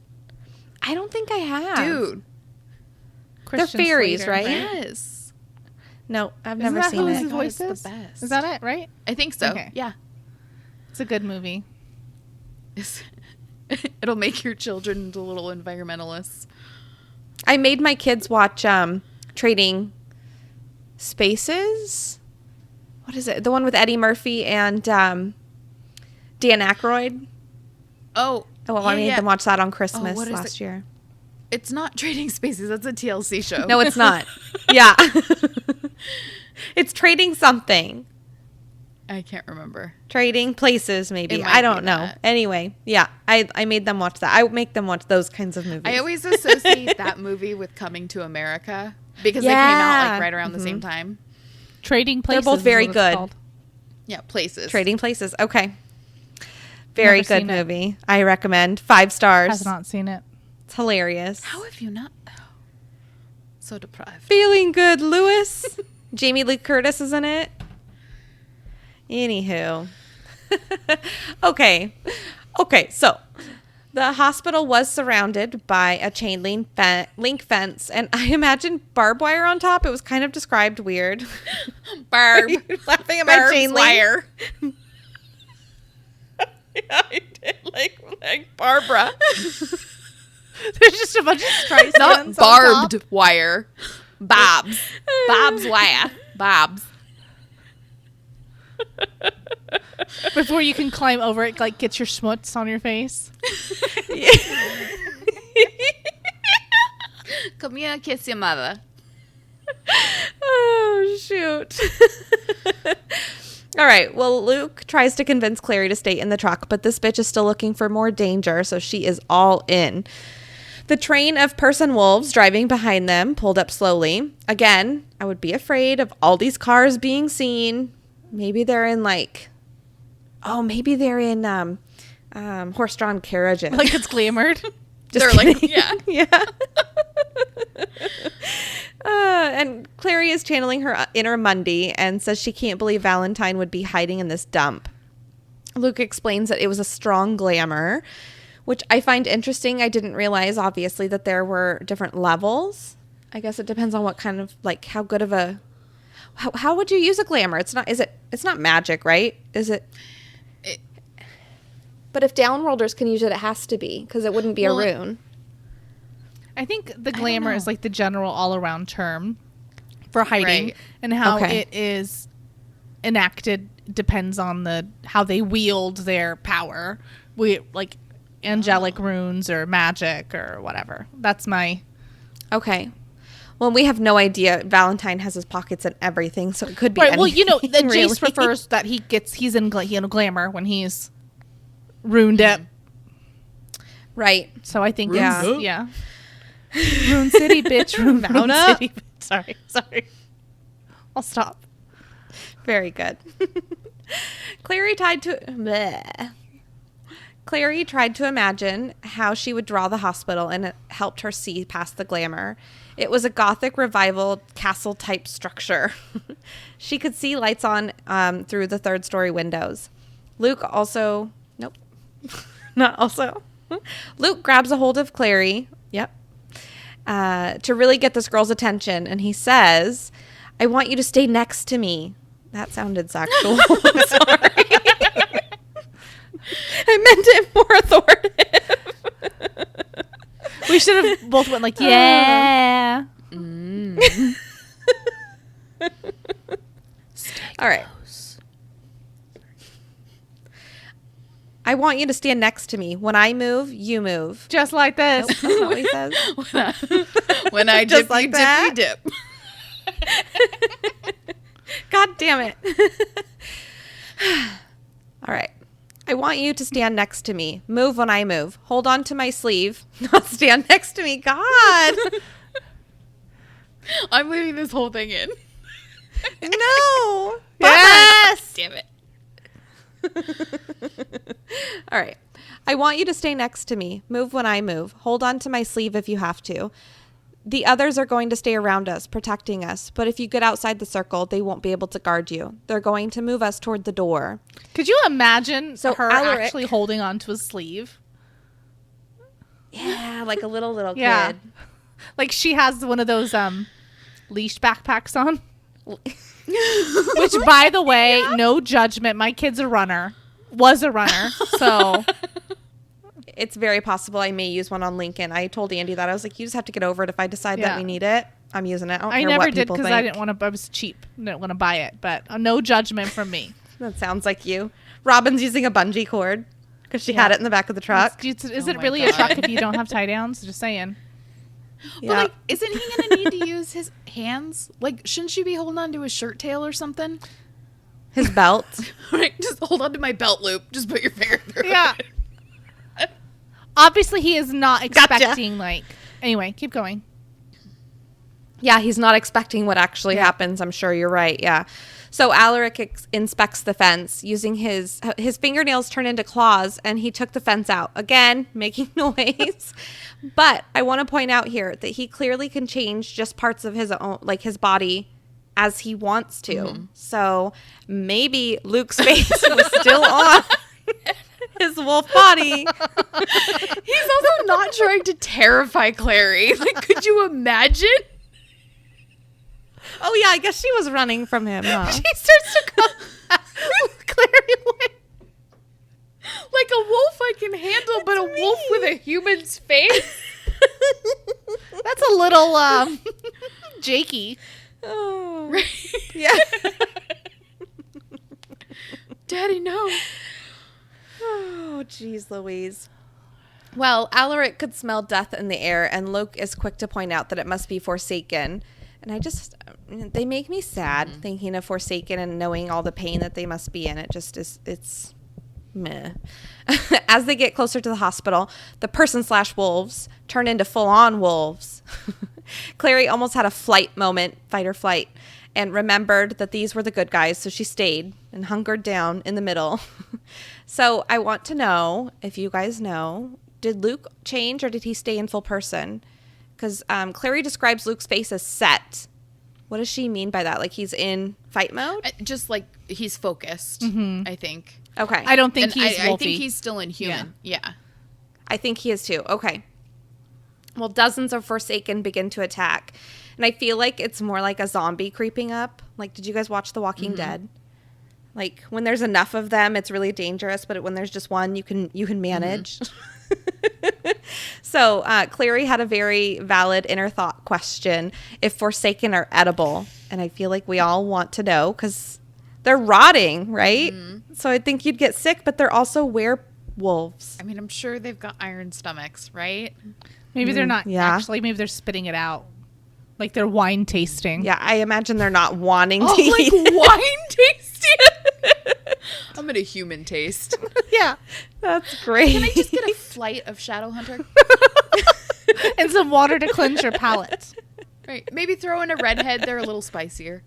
I don't think I have. Dude. Christian fairies, Slater, right? Yes. No, I've Isn't never that seen who it. his God, voice it's the is? best. Is that it, right? I think so. Okay. Yeah. It's a good movie. It'll make your children into little environmentalists. I made my kids watch Trading Spaces. What is it? The one with Eddie Murphy and Dan Aykroyd. Oh. I made them watch that on Christmas what is last year. It's not Trading Spaces. That's a TLC show. No, it's not. Yeah. It's Trading something. I can't remember. Trading Places, maybe. It might I don't be know. that. Anyway, yeah. I made them watch that. I make them watch those kinds of movies. I always associate that movie with Coming to America because they came Yeah. out like right around the same time. Trading They're Places. both very is what it's good. called. Yeah, Places. Trading Places. Okay. Very Never good seen it. movie. I recommend. 5 stars. Has not seen it. It's hilarious. How have you not? Oh, so deprived. Feeling good, Lewis. Jamie Lee Curtis is in it. Anywho. Okay, so the hospital was surrounded by a chain link fence, and I imagine barbed wire on top. It was kind of described weird. Barb. You're laughing at my Barbed chain wire. link. Yeah, I did like Barbara. There's just a bunch of stripes. Not barbed wire. Bob's. Bob's wire. Bob's. Before you can climb over it, like get your schmutz on your face. Come here, kiss your mother. Oh, shoot. All right. Well, Luke tries to convince Clary to stay in the truck, but this bitch is still looking for more danger, so she is all in. The train of person wolves driving behind them pulled up slowly. Again, I would be afraid of all these cars being seen. Maybe they're in horse-drawn carriages. Like it's glamoured. Just They're like, kidding. yeah. Yeah. And Clary is channeling her inner Mundy and says she can't believe Valentine would be hiding in this dump. Luke explains that it was a strong glamour, which I find interesting. I didn't realize, obviously, that there were different levels. I guess it depends on what kind of, like, how good of a... How would you use a glamour? It's not magic, right? Is it... But if Downworlders can use it, it has to be, because it wouldn't be a rune. I think the glamour is like the general all-around term for hiding, Right. and how it is enacted depends on how they wield their power. angelic runes or magic or whatever. That's my... Okay. Well, we have no idea. Valentine has his pockets and everything, so it could be anything. Well, you know, the really. Jace prefers that he's in glamour when he's runed it. Right. So I think Yeah. Rune City, bitch. Rune Mount City. Sorry. I'll stop. Very good. Clary tried to imagine how she would draw the hospital, and it helped her see past the glamour. It was a gothic revival castle-type structure. She could see lights on through the third-story windows. Luke grabs a hold of Clary. Yep. To really get this girl's attention, and he says, "I want you to stay next to me." That sounded sexual. Sorry. I meant it more authoritative. We should have both went like, yeah. All right. I want you to stand next to me. When I move, you move. Just like this. Nope, that's not what he says. When I Just dip, like you that? dip. God damn it. All right. I want you to stand next to me. Move when I move. Hold on to my sleeve. Not stand next to me. God. I'm leaving this whole thing in. No. Yes. Damn it. All right. I want you to stay next to me. Move when I move. Hold on to my sleeve if you have to. The others are going to stay around us, protecting us. But if you get outside the circle, they won't be able to guard you. They're going to move us toward the door. Could you imagine her Alaric- actually holding onto his sleeve? Yeah, like a little Yeah. kid. Like she has one of those leash backpacks on. Which, by the way, no judgment. My kid's a runner. Was a runner. So It's very possible I may use one on Lincoln. I told Andy that. I was like, you just have to get over it. If I decide that Yeah. we need it, I'm using it. I don't I care never what did people because think. I didn't want to. I was cheap. Didn't want to buy it. But no judgment from me. That sounds like you. Robin's using a bungee cord because she had it in the back of the truck. Is it my really a God. truck if you don't have tie downs? Just saying. Yeah. But like, isn't he gonna need to use his hands? Like, shouldn't she be holding on to his shirt tail or something? His belt. Right, just hold on to my belt loop. Just put your finger through Yeah. it. Obviously, he is not expecting Anyway, keep going. Yeah, he's not expecting what actually happens. I'm sure you're right. Yeah. So Alaric inspects the fence using his fingernails turn into claws, and he took the fence out again, making noise. But I want to point out here that he clearly can change just parts of his own, like his body, as he wants to. Mm-hmm. So maybe Luke's face was still on his wolf body. He's also not trying to terrify Clary. Like, could you imagine? Oh yeah, I guess she was running from him. Huh? He starts to come. Clary, Like a wolf I can handle, but a wolf with a human's face? that's a little jakey. Oh. Right? Yeah. Daddy, no. Oh, jeez Louise. Well, Alaric could smell death in the air, and Luke is quick to point out that it must be Forsaken. And they make me sad thinking of Forsaken and knowing all the pain that they must be in. It's meh. As they get closer to the hospital, the person/wolves turn into full-on wolves. Clary almost had a fight or flight, and remembered that these were the good guys, so she stayed and hunkered down in the middle. So I want to know, if you guys know, did Luke change or did he stay in full person? Because Clary describes Luke's face as set. What does she mean by that? Like he's in fight mode? Just like he's focused, I think. Okay. I don't think And he's I wolfy. think he's still inhuman. Yeah. I think he is too. Okay. Well, dozens of Forsaken begin to attack. And I feel like it's more like a zombie creeping up. Like, did you guys watch The Walking Dead? Like, when there's enough of them, it's really dangerous. But when there's just one, you can manage. So, Clary had a very valid inner thought question. If Forsaken are edible. And I feel like we all want to know because they're rotting, right? So I think you'd get sick, but they're also where wolves. I mean, I'm sure they've got iron stomachs, right? Maybe they're not yeah. actually. Maybe they're spitting it out. Like they're wine tasting. Yeah, I imagine they're not wanting to Oh, eat. like wine tasting. I'm gonna human taste. Yeah. That's great. Can I just get a flight of Shadowhunter? And some water to cleanse your palate. Right. Maybe throw in a redhead. They're a little spicier.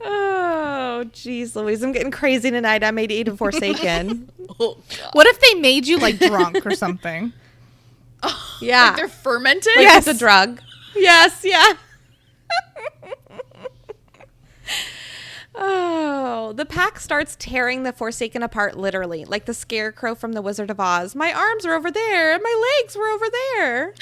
Oh, jeez, Louise. I'm getting crazy tonight. I made eat a Forsaken. Oh, God. What if they made you like drunk or something? Yeah. Like they're fermented? Like it's a drug. Yes, yeah. Oh, the pack starts tearing the Forsaken apart literally, like the scarecrow from The Wizard of Oz. My arms are over there, and my legs were over there.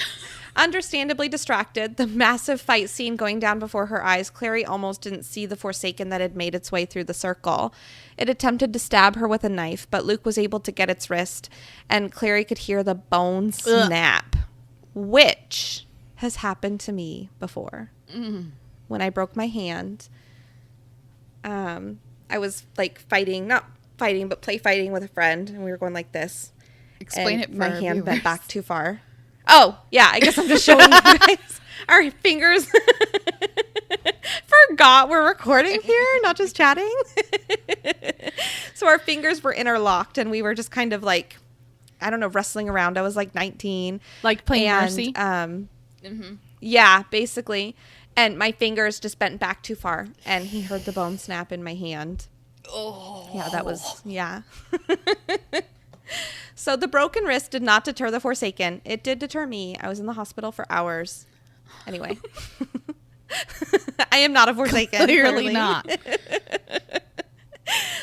Understandably distracted, the massive fight scene going down before her eyes, Clary almost didn't see the Forsaken that had made its way through the circle. It attempted to stab her with a knife, but Luke was able to get its wrist, and Clary could hear the bone snap, which has happened to me before. When I broke my hand, I was like not fighting, but play fighting with a friend, and we were going like this. Explain and it for my our hand viewers. bent back too far. Oh, yeah, I guess I'm just showing you guys our fingers. Forgot we're recording here, not just chatting. So our fingers were interlocked, and we were just kind of like, I don't know, wrestling around. I was like 19. Like playing Mercy? Yeah, basically. And my fingers just bent back too far, and he heard the bone snap in my hand. Oh. Yeah, that was, yeah. So the broken wrist did not deter the Forsaken. It did deter me. I was in the hospital for hours. Anyway. I am not a Forsaken. Clearly not.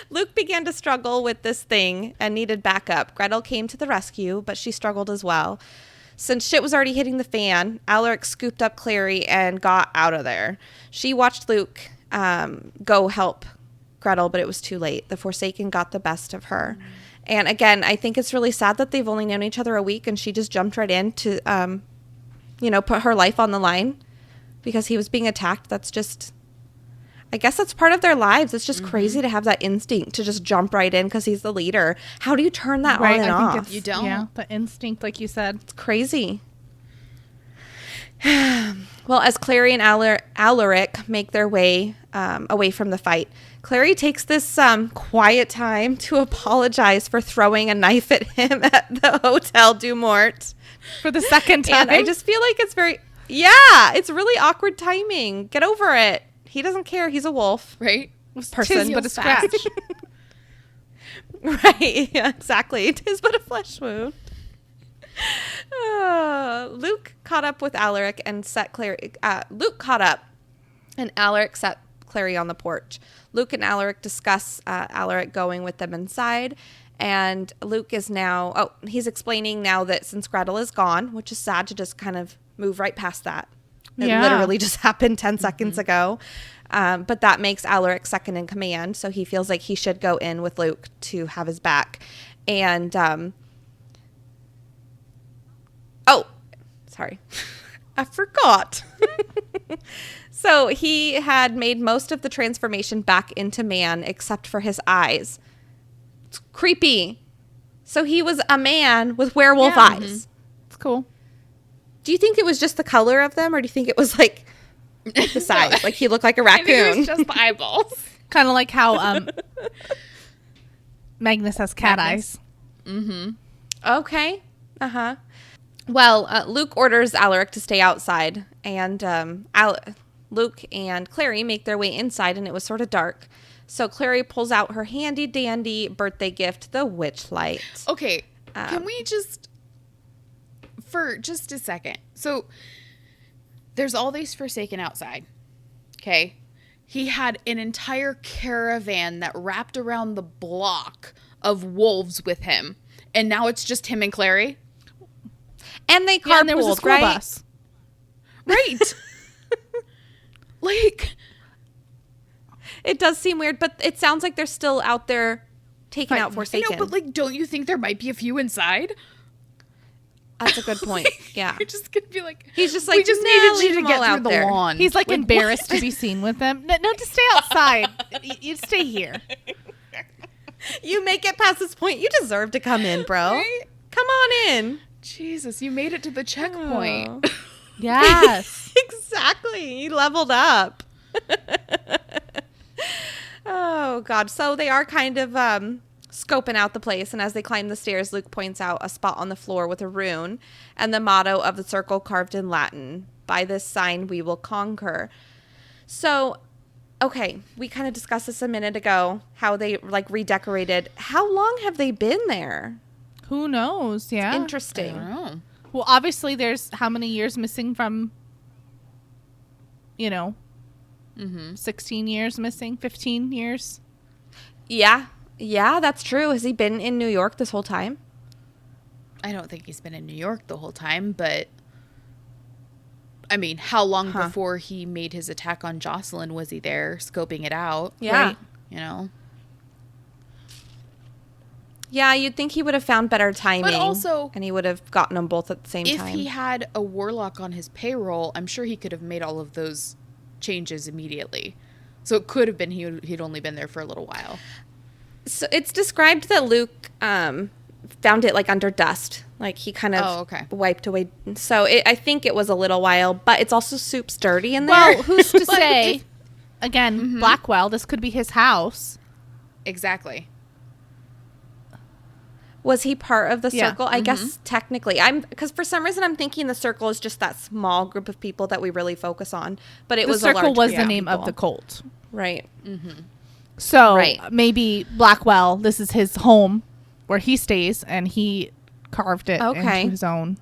Luke began to struggle with this thing and needed backup. Gretel came to the rescue, but she struggled as well. Since shit was already hitting the fan, Alaric scooped up Clary and got out of there. She watched Luke go help Gretel, but it was too late. The Forsaken got the best of her. And again, I think it's really sad that they've only known each other a week, and she just jumped right in to, put her life on the line because he was being attacked. That's just, I guess that's part of their lives. It's just crazy to have that instinct to just jump right in because he's the leader. How do you turn that on and off? You don't. Yeah, the instinct, like you said. It's crazy. Well, as Clary and Alaric make their way away from the fight, Clary takes this quiet time to apologize for throwing a knife at him at the Hotel du Mort. For the second time. And I just feel like it's it's really awkward timing. Get over it. He doesn't care. He's a wolf. Right? person, but a scratch. Right. Yeah, exactly. It is but a flesh wound. Luke caught up with Alaric and set Clary. Luke caught up, and Alaric set Clary on the porch. Luke and Alaric discuss Alaric going with them inside, and Luke is now. Oh, he's explaining now that since Gretel is gone, which is sad to just kind of move right past that. It literally just happened 10 seconds ago. But that makes Alaric second in command, so he feels like he should go in with Luke to have his back. And sorry, I forgot. So he had made most of the transformation back into man except for his eyes. It's creepy. So he was a man with werewolf eyes. It's cool. Do you think it was just the color of them, or do you think it was like the size? Like he looked like a raccoon? I think it was just the eyeballs. Kind of like how Magnus has cat eyes. Mm-hmm. Okay. Uh-huh. Well, Luke orders Alaric to stay outside, and Luke and Clary make their way inside, and it was sort of dark. So Clary pulls out her handy-dandy birthday gift, the witch light. Okay, can we just, for just a second. So there's all these Forsaken outside, okay? He had an entire caravan that wrapped around the block of wolves with him, and now it's just him and Clary? And they carpooled, and there was a school bus. Right. Like, it does seem weird, but it sounds like they're still out there taking out Forsaken. I know, but like, don't you think there might be a few inside? That's a good point. Yeah. You're just going to be like, he's just like, we just needed you to get through the lawn. He's like embarrassed to be seen with them. No, just stay outside. You stay here. You make it past this point, you deserve to come in, bro. Right? Come on in. Jesus, you made it to the checkpoint. Oh. Yes. Exactly. You leveled up. Oh, God. So they are kind of scoping out the place. And as they climb the stairs, Luke points out a spot on the floor with a rune and the motto of the circle carved in Latin. By this sign, we will conquer. So, okay, we kind of discussed this a minute ago, how they like redecorated. How long have they been there? Who knows? Yeah. I Interesting. don't know. Well, obviously, there's how many years missing from, 16 years missing, 15 years. Yeah. Yeah, that's true. Has he been in New York this whole time? I don't think he's been in New York the whole time, but I mean, how long before he made his attack on Jocelyn was he there scoping it out? Yeah. Right? You know? Yeah, you'd think he would have found better timing. But also, and he would have gotten them both at the same if time. he had a warlock on his payroll, I'm sure he could have made all of those changes immediately. So it could have been he'd only been there for a little while. So it's described that Luke found it like under dust. Like he kind of wiped away. So I think it was a little while, but it's also soup dirty in there. Well, who's to say? Again, Blackwell, this could be his house. Exactly. Was he part of the circle? Yeah. I guess technically. Because for some reason I'm thinking the circle is just that small group of people that we really focus on. But it was a large circle was group the of name of people. the cult. Right. So Right. maybe Blackwell, this is his home where he stays, and he carved it into his own.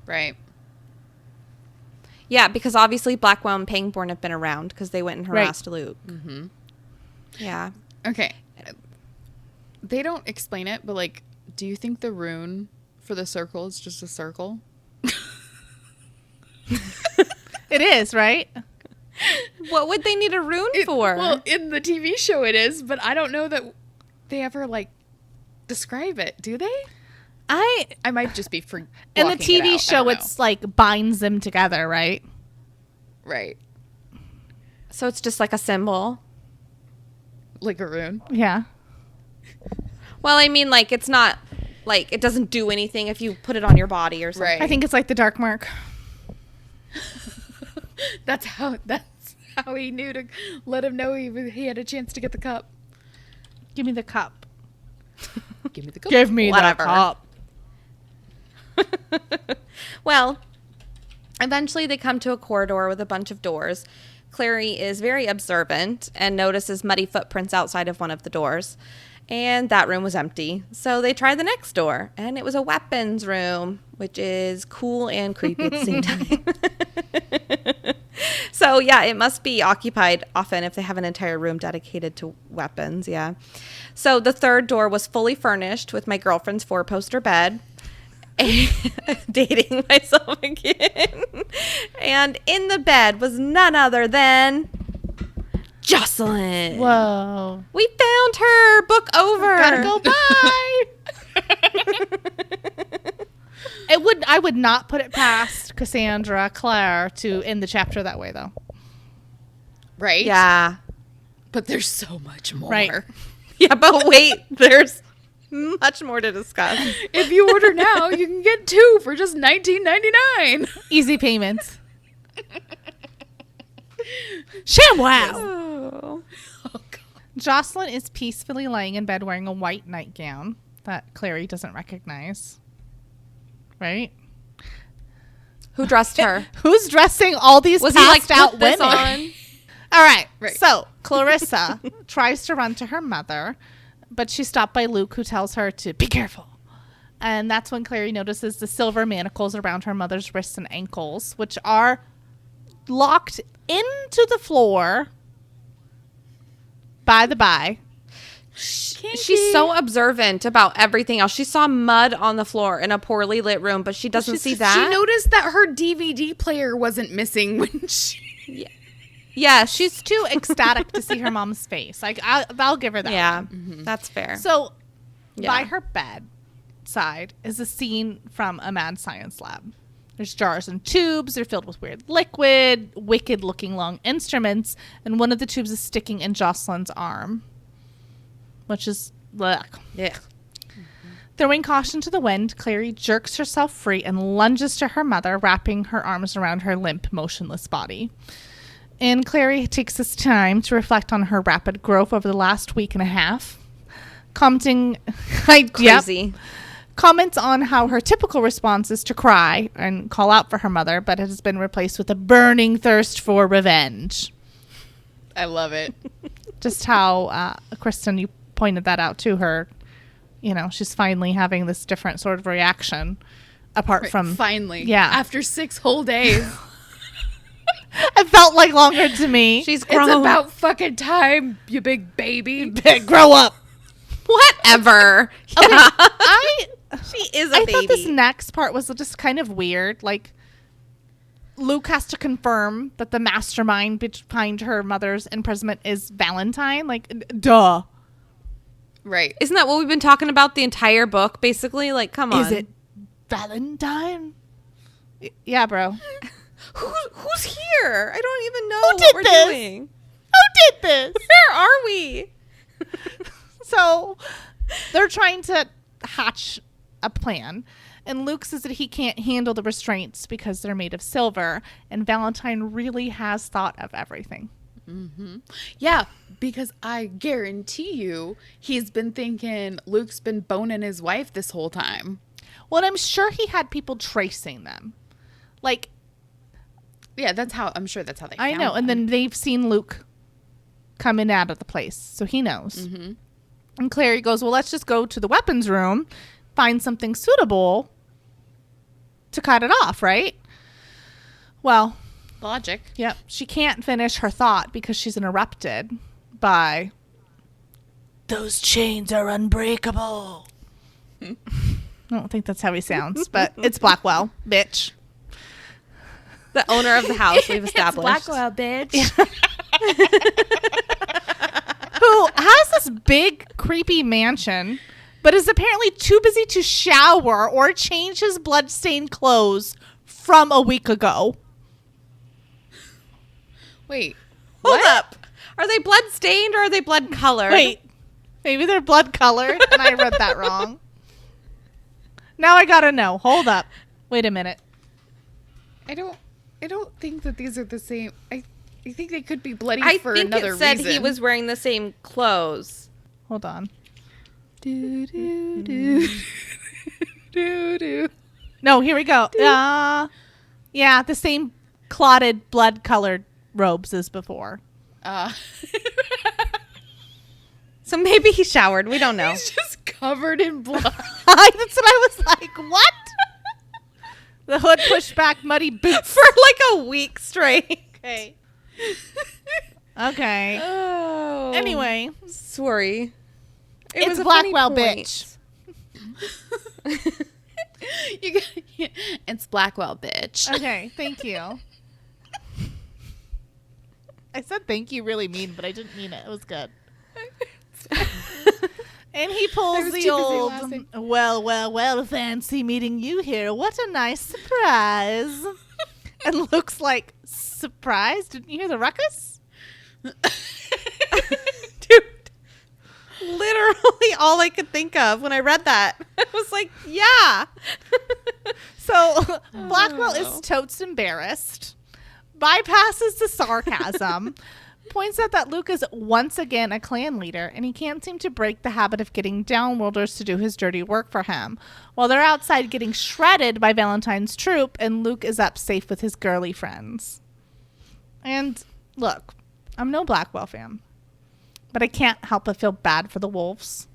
Right. Yeah, because obviously Blackwell and Pangborn have been around because they went and harassed Luke. Yeah. Okay. They don't explain it, but like, do you think the rune for the circle is just a circle? It is, right? What would they need a rune for? Well, in the TV show it is, but I don't know that they ever like describe it. Do they? I might just be for In the TV show, it's like binds them together, right? Right. So it's just like a symbol. Like a rune. Yeah. Well, I mean, like, it's not, like, it doesn't do anything if you put it on your body or something. Right. I think it's like the dark mark. That's how he knew to let him know he had a chance to get the cup. Give me the cup. Give me the cup. Give me Whatever. the cup. Well, eventually they come to a corridor with a bunch of doors. Clary is very observant and notices muddy footprints outside of one of the doors. And that room was empty. So they tried the next door, and it was a weapons room, which is cool and creepy at the same time. So, yeah, it must be occupied often if they have an entire room dedicated to weapons, yeah. So the third door was fully furnished with my girlfriend's four-poster bed. Dating myself again. And in the bed was none other than Jocelyn. Whoa. We found her. Book over. Gotta go bye. I would not put it past Cassandra Clare to end the chapter that way, though. Right? Yeah. But there's so much more. Right. Yeah, but wait, there's much more to discuss. If you order now, you can get 2 for just $19.99. Easy payments. ShamWow! Oh. Jocelyn is peacefully laying in bed wearing a white nightgown that Clary doesn't recognize. Right? Who dressed her? Who's dressing all these Was passed he like, out put this women? on? All right. Right. So Clarissa tries to run to her mother, but she's stopped by Luke, who tells her to be careful. And that's when Clary notices the silver manacles around her mother's wrists and ankles, which are locked into the floor. By the by. She's so observant about everything else. She saw mud on the floor in a poorly lit room, but she doesn't see that. She noticed that her DVD player wasn't missing when she... Yeah, She's too ecstatic to see her mom's face. Like, I'll give her that. Yeah, one. that's fair. So, Yeah. by her bedside is a scene from a mad science lab. There's jars and tubes. They're filled with weird liquid, wicked-looking long instruments, and one of the tubes is sticking in Jocelyn's arm, which is Look. Yeah. Throwing caution to the wind, Clary jerks herself free and lunges to her mother, wrapping her arms around her limp, motionless body. And Clary takes this time to reflect on her rapid growth over the last week and a half, commenting, Crazy. comments on how her typical response is to cry and call out for her mother, but it has been replaced with a burning thirst for revenge. I love it. Just how, Kristen, you pointed that out to her. You know, she's finally having this different sort of reaction apart from... Finally. Yeah. After 6 whole days. It felt like longer to me. She's grown. It's about fucking time, you big baby. Grow up. Whatever. Okay, Yeah. She is a I baby. thought this next part was just kind of weird. Like, Luke has to confirm that the mastermind behind her mother's imprisonment is Valentine. Like, duh. Right. Isn't that what we've been talking about the entire book, basically? Like, come on. Is it Valentine? Yeah, bro. Who's here? I don't even know Who what did we're this? doing. Who did this? Where are we? So they're trying to hatch a plan. And Luke says that he can't handle the restraints because they're made of silver. And Valentine really has thought of everything. Yeah, because I guarantee you he's been thinking Luke's been boning his wife this whole time. Well, and I'm sure he had people tracing them. Like, Yeah, I'm sure that's how they I found know. And them. then they've seen Luke come in and out of the place. So he knows. And Clary goes, well, let's just go to the weapons room, find something suitable to cut it off, right? Well... Logic. Yep. She can't finish her thought because she's interrupted by, those chains are unbreakable. I don't think that's how he sounds, but it's Blackwell, bitch. The owner of the house we've established. Blackwell, bitch. Who has this big, creepy mansion, but is apparently too busy to shower or change his blood-stained clothes from a week ago. Wait. Hold up. Are they blood stained or are they blood colored? Wait. Maybe they're blood colored and I read that wrong. Now I gotta know. Hold up. Wait a minute. I don't think that these are the same. I think they could be bloody I for think another it said reason. he was wearing the same clothes. Hold on. Do, do, do. do, do. No, here we go. Yeah, the same clotted, blood-colored robes as before. So maybe he showered. We don't know. He's just covered in blood. That's what I was like. What? The hood pushed back, muddy boots. For like a week straight. Okay. Okay. Oh. Anyway, Sorry. it's Blackwell, bitch. It's Blackwell, bitch. Okay, thank you. I said thank you really mean, but I didn't mean it. It was good. And he I pulls was the too busy old, laughing. well, fancy meeting you here. What a nice surprise. And looks like, surprise? Didn't you hear the ruckus? Dude. Literally all I could think of when I read that. I was like, yeah. So Blackwell is totes embarrassed, bypasses the sarcasm, points out that Luke is once again a clan leader, and he can't seem to break the habit of getting Downworlders to do his dirty work for him, while they're outside getting shredded by Valentine's troop, and Luke is up safe with his girly friends. And look, I'm no Blackwell fan, but I can't help but feel bad for the wolves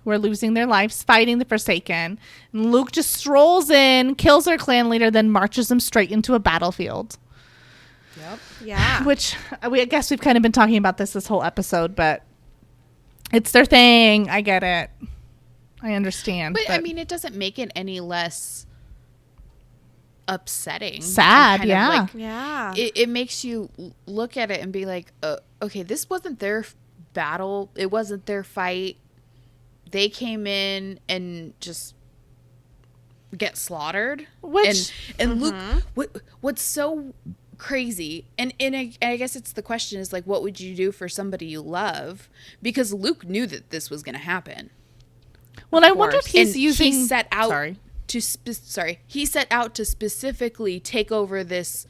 who are losing their lives fighting the Forsaken. And Luke just strolls in, kills their clan leader, then marches them straight into a battlefield. Yep. Yeah. Which, I guess we've kind of been talking about this whole episode, but it's their thing. I get it. I understand. But I mean, it doesn't make it any less upsetting. Sad, and kind of, yeah. like, Yeah. it makes you look at it and be like, okay, this wasn't their battle. It wasn't their fight. They came in and just get slaughtered. Which- and Luke, what's so crazy, and I guess it's the question is like, what would you do for somebody you love? Because Luke knew that this was going to happen. Well, I wonder if he's And using. he set out Sorry. he set out to specifically take over this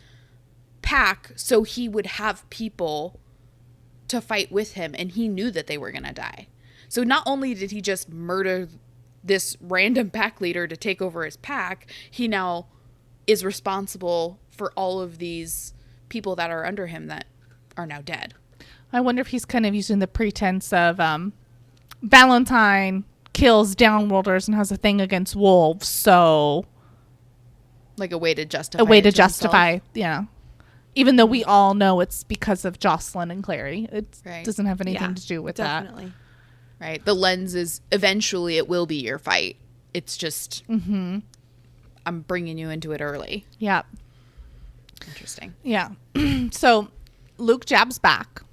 pack so he would have people to fight with him, and he knew that they were going to die. So not only did he just murder this random pack leader to take over his pack, he now is responsible for all of these people that are under him that are now dead. I wonder if he's kind of using the pretense of Valentine kills Downworlders and has a thing against wolves, so Like a way to justify himself. Yeah. Even though we all know it's because of Jocelyn and Clary. It Right. doesn't have anything to do with definitely. that. Right. The lens is eventually it will be your fight. It's just I'm bringing you into it early. Yeah. Interesting. Yeah. So Luke jabs back,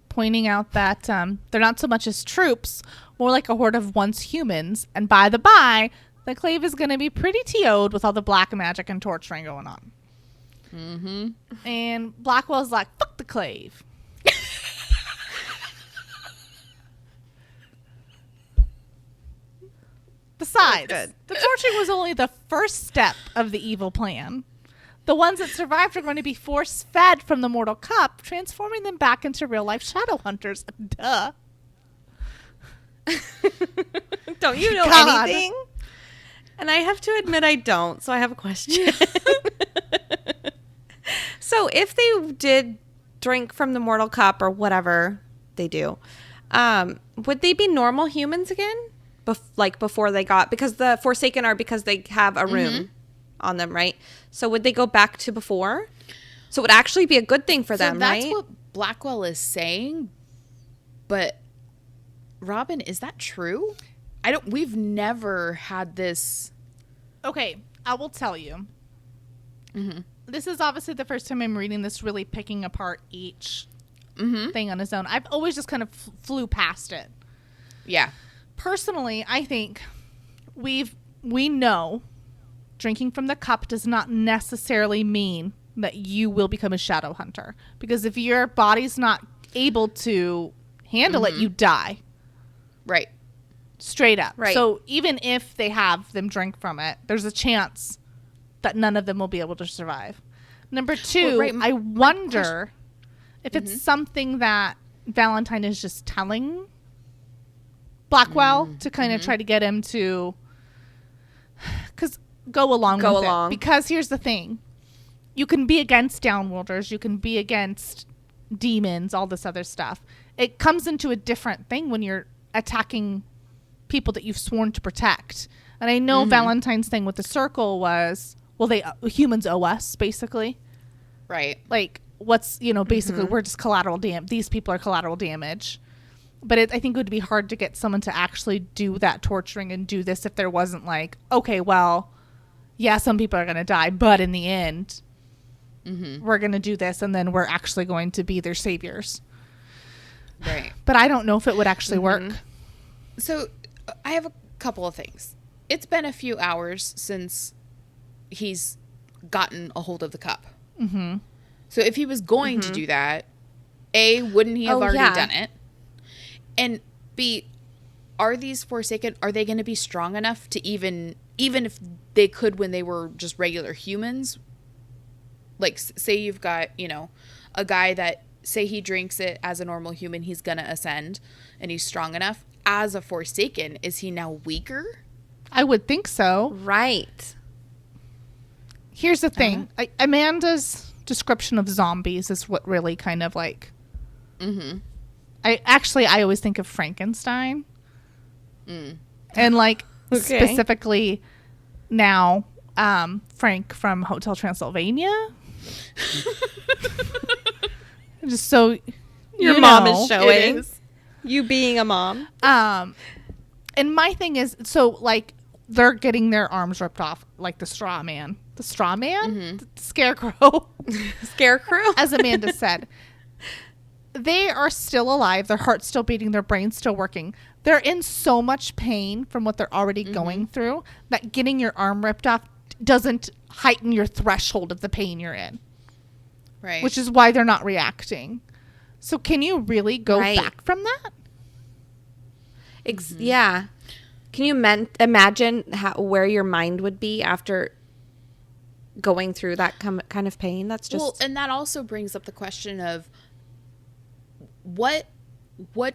pointing out that they're not so much as troops, more like a horde of once humans. And by the by, the Clave is going to be pretty TO'd with all the black magic and torturing going on. Mm-hmm. And Blackwell's like, fuck the Clave. Besides, the torturing was only the first step of the evil plan. The ones that survived are going to be force-fed from the mortal cup, transforming them back into real-life Shadowhunters. Duh. Don't you know God. anything? And I have to admit I don't, so I have a question. So if they did drink from the mortal cup or whatever they do, would they be normal humans again? Before they got, because the Forsaken are because they have a rune on them, right? So would they go back to before? So it would actually be a good thing for them, that's right? what Blackwell is saying. But Robin, is that true? We've never had this. Okay, I will tell you. This is obviously the first time I'm reading this, really picking apart each thing on its own. I've always just kind of flew past it. Yeah. Personally, I think we know drinking from the cup does not necessarily mean that you will become a shadow hunter, because if your body's not able to handle it, you die. Right. Straight up. Right. So even if they have them drink from it, there's a chance that none of them will be able to survive. Number two, I wonder if it's something that Valentine is just telling Blackwell to kind of try to get him to go along with it. Because here's the thing. You can be against Downworlders. You can be against demons, all this other stuff. It comes into a different thing when you're attacking people that you've sworn to protect. And I know Valentine's thing with the circle was, well, humans owe us, basically. Right. Like, what's, basically, we're just collateral damage. These people are collateral damage. But I think it would be hard to get someone to actually do that torturing and do this if there wasn't like, okay, well, yeah, some people are going to die, but in the end, we're going to do this, and then we're actually going to be their saviors. Right. But I don't know if it would actually work. So I have a couple of things. It's been a few hours since he's gotten a hold of the cup. So if he was going to do that, A, wouldn't he have already done it? And B, are these Forsaken, are they going to be strong enough to even if they could when they were just regular humans? Like, say you've got, a guy that, say he drinks it as a normal human, he's going to ascend, and he's strong enough. As a Forsaken, is he now weaker? I would think so. Right. Here's the thing. Amanda's description of zombies is what really kind of like... I always think of Frankenstein. And like specifically now, Frank from Hotel Transylvania. Just so Your mom is showing. You being a mom. And my thing is, so like they're getting their arms ripped off, like the straw man. The straw man? The scarecrow. Scarecrow? As Amanda said. They are still alive. Their heart's still beating. Their brain's still working. They're in so much pain from what they're already going through that getting your arm ripped off doesn't heighten your threshold of the pain you're in. Right. Which is why they're not reacting. So can you really go back from that? Yeah. Can you imagine where your mind would be after going through that kind of pain? That's just... Well, and that also brings up the question of what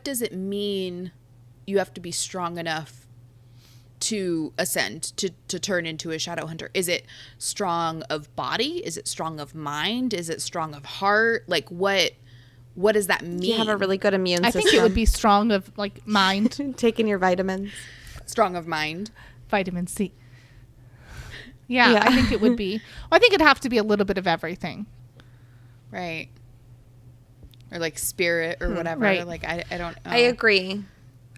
does it mean you have to be strong enough to ascend, to turn into a Shadowhunter? Is it strong of body? Is it strong of mind? Is it strong of heart? Like, what does that mean? You have a really good immune system. I think it would be strong of, like, mind. Taking your vitamins. Strong of mind. Vitamin C. Yeah, I think it would be. Well, I think it'd have to be a little bit of everything. Right. Or like spirit or whatever. Right. Like, I don't know. I agree.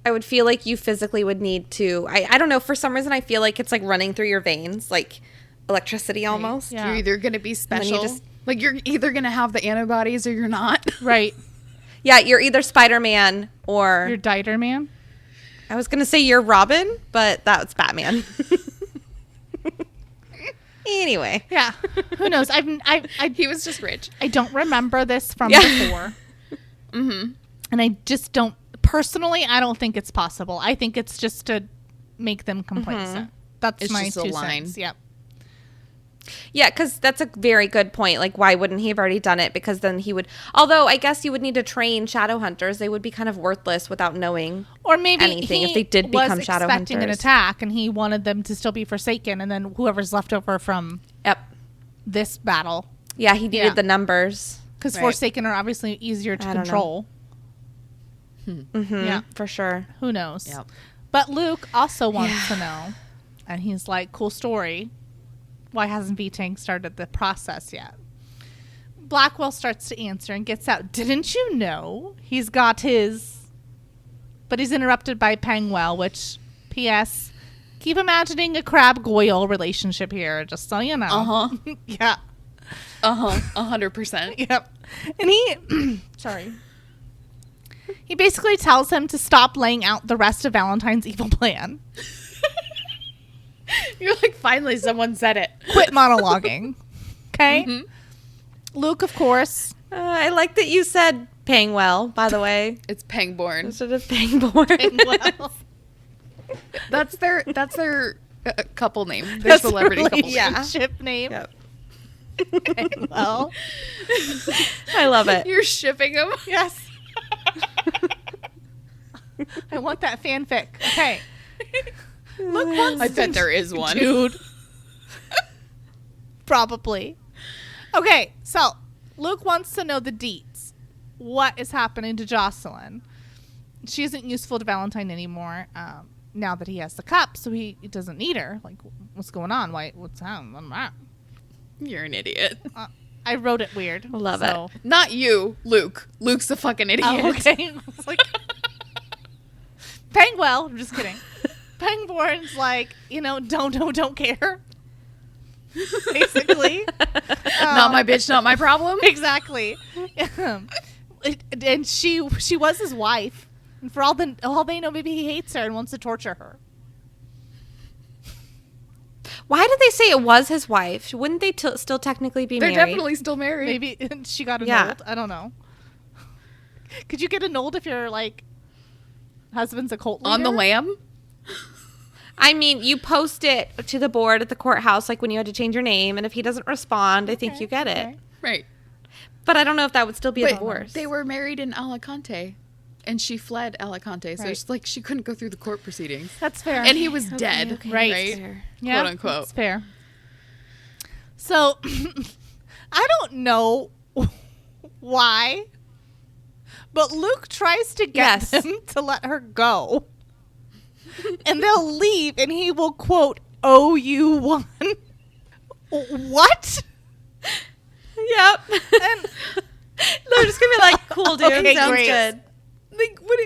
I would feel like you physically would need to... I don't know. For some reason, I feel like it's like running through your veins, like electricity almost. Yeah. You're either going to be special. Like, you're either going to have the antibodies or you're not. Right. Yeah, you're either Spider-Man or... You're Dieter Man. I was going to say you're Robin, but that's Batman. Anyway. Yeah. Who knows? He was just rich. I don't remember this from before. Mm-hmm. And I just don't... Personally, I don't think it's possible. I think it's just to make them complacent. That's It's my just a 2 line. cents. Yep. Yeah, because that's a very good point. Like, why wouldn't he have already done it? Because then he would... Although, I guess you would need to train Shadowhunters. They would be kind of worthless without knowing Or maybe anything he if they did become was expecting an Shadowhunters. attack and he wanted them to still be forsaken, and then whoever's left over from Yep. this battle, Yeah, he needed Yeah. the numbers. because Right. forsaken are obviously easier to I don't know. control. Mm-hmm, Yeah. for sure. Who knows? Yep. But Luke also wants to know, and he's like, "Cool story. Why hasn't V-Tank started the process yet?" Blackwell starts to answer and gets out, "Didn't you know he's got his..." But he's interrupted by Pangwell, which, P.S., keep imagining a Crab-Goyle relationship here, just so you know. Uh-huh. Yeah. 100%. Yep. And he... sorry. He basically tells him to stop laying out the rest of Valentine's evil plan. You're like, finally someone said it. Quit monologuing. Okay? Mhm. Luke, of course. I like that you said Pangwell, by the way. It's Pangborn. Instead of Pangborn. Well, That's their couple name. Their that's celebrity the couple name. relationship name. Yep. Okay, well, I love it. You're shipping them. yes. I want that fanfic. Okay. Luke wants I bet there is one. Dude. Probably. Okay, so Luke wants to know the deets. What is happening to Jocelyn? She isn't useful to Valentine anymore now that he has the cup, so he doesn't need her. Like, what's going on? What's happening? You're an idiot. I wrote it weird. Love so. Not you, Luke. Luke's a fucking idiot. Oh, okay. I was like, Pangwell. I'm just kidding. Pangborn's like, don't care. Basically. Not my bitch, not my problem. Exactly. And she was his wife. And for all they know, maybe he hates her and wants to torture her. Why did they say it was his wife? Wouldn't they still technically be They're married? definitely still married. Maybe she got annulled. Yeah. I don't know. Could you get annulled if your husband's a cult leader? On the lam? I mean, you post it to the board at the courthouse, like when you had to change your name, and if he doesn't respond, I think you get it. Okay. Right. But I don't know if that would still be a But divorce. they were married in Alicante. And she fled Alicante. So Right. it's like she couldn't go through the court proceedings. That's fair. And he was dead. okay, Right. that's fair. Yeah, quote unquote. That's fair. So, I don't know why, but Luke tries to get Yes. them to let her go. And they'll leave, and he will, quote, owe you one. What? Yep. And They're just gonna be like, cool, dude. Okay, Sounds great. good. Like, what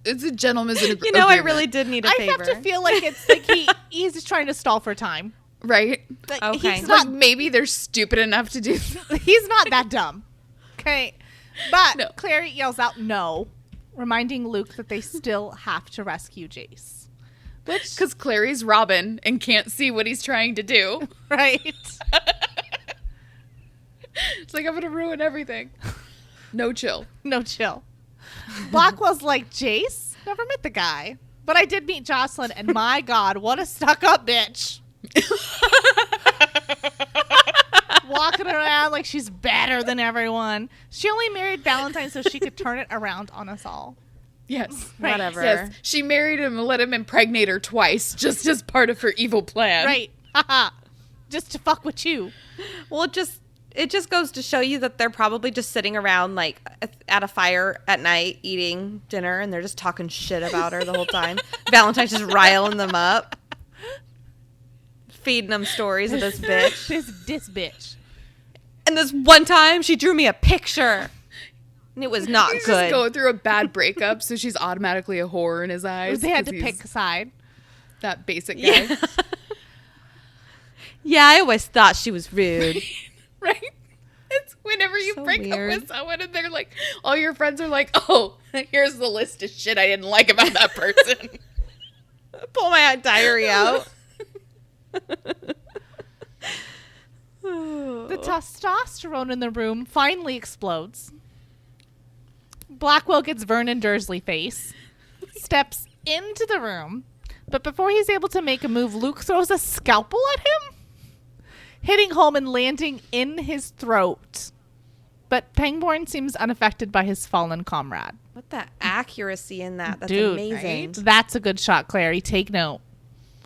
it's a gentleman's agreement. You know, I really did need a I favor. have to feel like it's like he's just trying to stall for time. Right? Like, Okay. He's Like, not, maybe they're stupid enough to do that. he's not that dumb. Okay. But No. Clary yells out no, reminding Luke that they still have to rescue Jace. Which, Because Clary's Robin and can't see what he's trying to do. right? It's like, I'm going to ruin everything. No chill. No chill. Blackwell's like, Jace? Never met the guy. But I did meet Jocelyn, and my God, what a stuck-up bitch. Walking around like she's better than everyone. She only married Valentine so she could turn it around on us all. Yes. Right. Whatever. Yes. She married him and let him impregnate her twice just as part of her evil plan. Right. Haha. Just to fuck with you. Well, it just goes to show you that they're probably just sitting around like at a fire at night eating dinner, and they're just talking shit about her the whole time. Valentine's just riling them up, feeding them stories of this bitch. This bitch. And this one time she drew me a picture, and it was not He's good. just going through a bad breakup, so she's automatically a whore in his eyes. They had to 'cause he's pick a side. that basic guy. Yeah. Yeah, I always thought she was rude. Right? It's whenever you So break weird. up with someone and they're like, all your friends are like, oh, here's the list of shit I didn't like about that person. Pull my diary out. The testosterone in the room finally explodes. Blackwell gets Vernon Dursley face, steps into the room, but before he's able to make a move, Luke throws a scalpel at him, hitting home and landing in his throat. But Pangborn seems unaffected by his fallen comrade. What the accuracy in that? That's Dude, amazing. right? That's a good shot, Clary. Take note.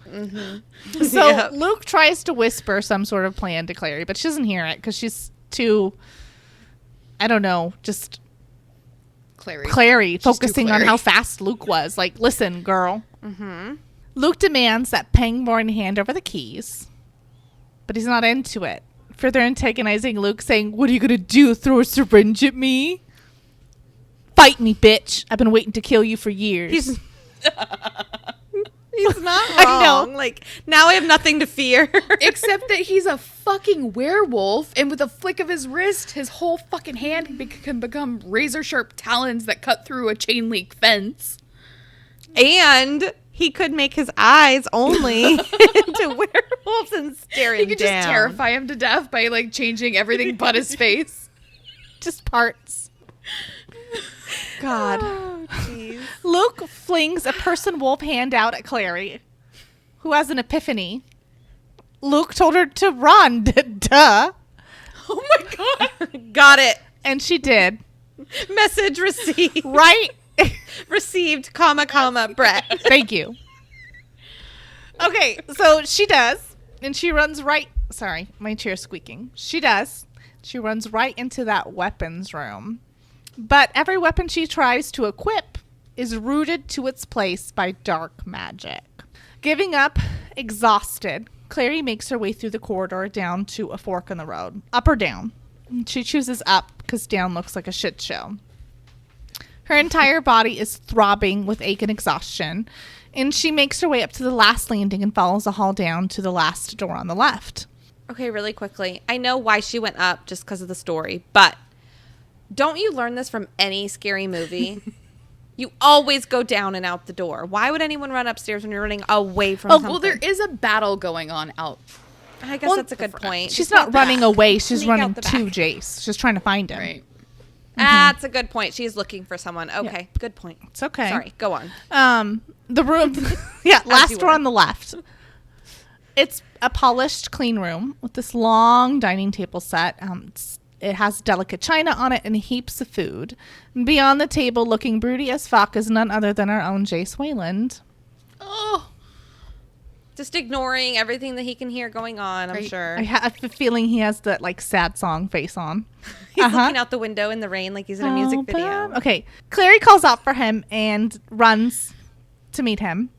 Mm-hmm. So Yeah. Luke tries to whisper some sort of plan to Clary, but she doesn't hear it because she's too, I don't know, just Clary She's too focusing on Clary. how fast Luke was. Like, listen, girl. Mm-hmm. Luke demands that Pangborn hand over the keys, but he's not into it. Further antagonizing Luke, saying, "What are you going to do? Throw a syringe at me? Fight me, bitch. I've been waiting to kill you for years." He's not I know. wrong. Like, now I have nothing to fear. Except that he's a fucking werewolf, and with a flick of his wrist, his whole fucking hand can become razor sharp talons that cut through a chain link fence. And he could make his eyes only into werewolves and stare He him could down. just terrify him to death by like changing everything but his face. Just parts. God. Jeez. Luke flings a person wolf hand out at Clary, who has an epiphany. Luke told her to run, duh. Oh my god. Got it. And she did. Message received. Right? Received, comma, Brett. Thank you. Okay, so she does. And she runs right. Sorry, my chair's squeaking. She does. She runs right into that weapons room. But every weapon she tries to equip is rooted to its place by dark magic. Giving up, exhausted, Clary makes her way through the corridor down to a fork in the road. Up or down? She chooses up because down looks like a shit show. Her entire body is throbbing with ache and exhaustion, and she makes her way up to the last landing and follows the hall down to the last door on the left. Okay, really quickly. I know why she went up just because of the story, but don't you learn this from any scary movie? You always go down and out the door. Why would anyone run upstairs when you're running away from something? Well, there is a battle going on out. I guess Well, that's a good point. She's not running away. She's Sneak running out the to back. Jace. She's trying to find him. Right. That's a good point. She's looking for someone. Okay, good point. It's okay. Sorry, go on. The room, yeah, you last door were. on the left. It's a polished, clean room with this long dining table set. It has delicate china on it and heaps of food. And beyond the table, looking broody as fuck, is none other than our own Jace Wayland. Oh. Just ignoring everything that he can hear going on, I'm Right. sure. I have a feeling he has that like sad song face on. He's looking out the window in the rain like he's in a music Oh, video. Bob. Okay. Clary calls out for him and runs to meet him.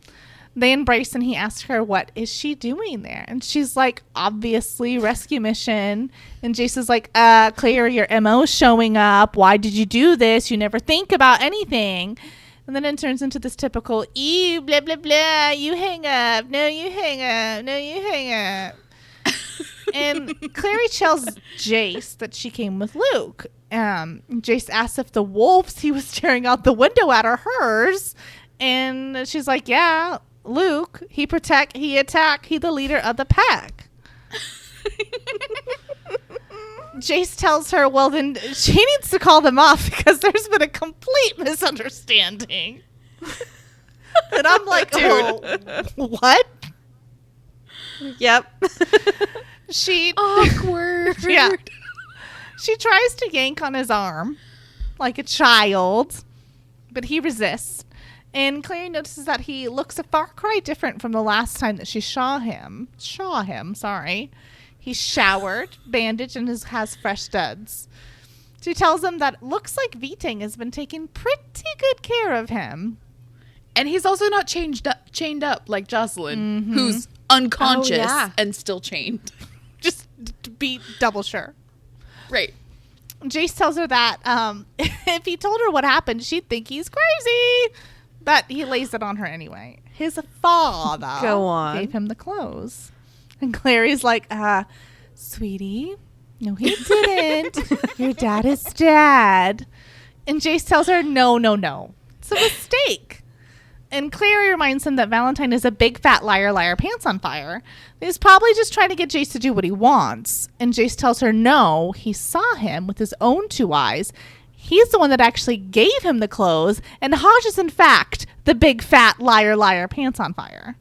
They embrace and he asks her, what is she doing there? And she's like, obviously rescue mission. And Jace is like, Clary, your MO's showing up. Why did you do this? You never think about anything. And then it turns into this typical, ew, blah, blah, blah. You hang up. No, you hang up. No, you hang up. And Clary tells Jace that she came with Luke. Jace asks if the wolves he was staring out the window at are hers. And she's like, yeah, Luke, he attack, he the leader of the pack. Jace tells her, well, then she needs to call them off because there's been a complete misunderstanding. And I'm like, oh, what? Yep. She Awkward. Yeah. She tries to yank on his arm like a child, but he resists. And Clary notices that he looks a far cry different from the last time that she saw him. He's showered, bandaged, and has fresh studs. She tells him that it looks like Viting has been taking pretty good care of him. And he's also not chained up like Jocelyn, who's unconscious and still chained. Just to be double sure. Right. Jace tells her that if he told her what happened, she'd think he's crazy. But he lays it on her anyway. His father Go on. gave him the clothes. And Clary's like, sweetie, no, he didn't. Your dad is dead. And Jace tells her, no. It's a mistake. And Clary reminds him that Valentine is a big fat liar, pants on fire. He's probably just trying to get Jace to do what he wants. And Jace tells her, no, he saw him with his own 2 eyes. He's the one that actually gave him the clothes, and Hodge is, in fact, the big, fat, liar, pants on fire.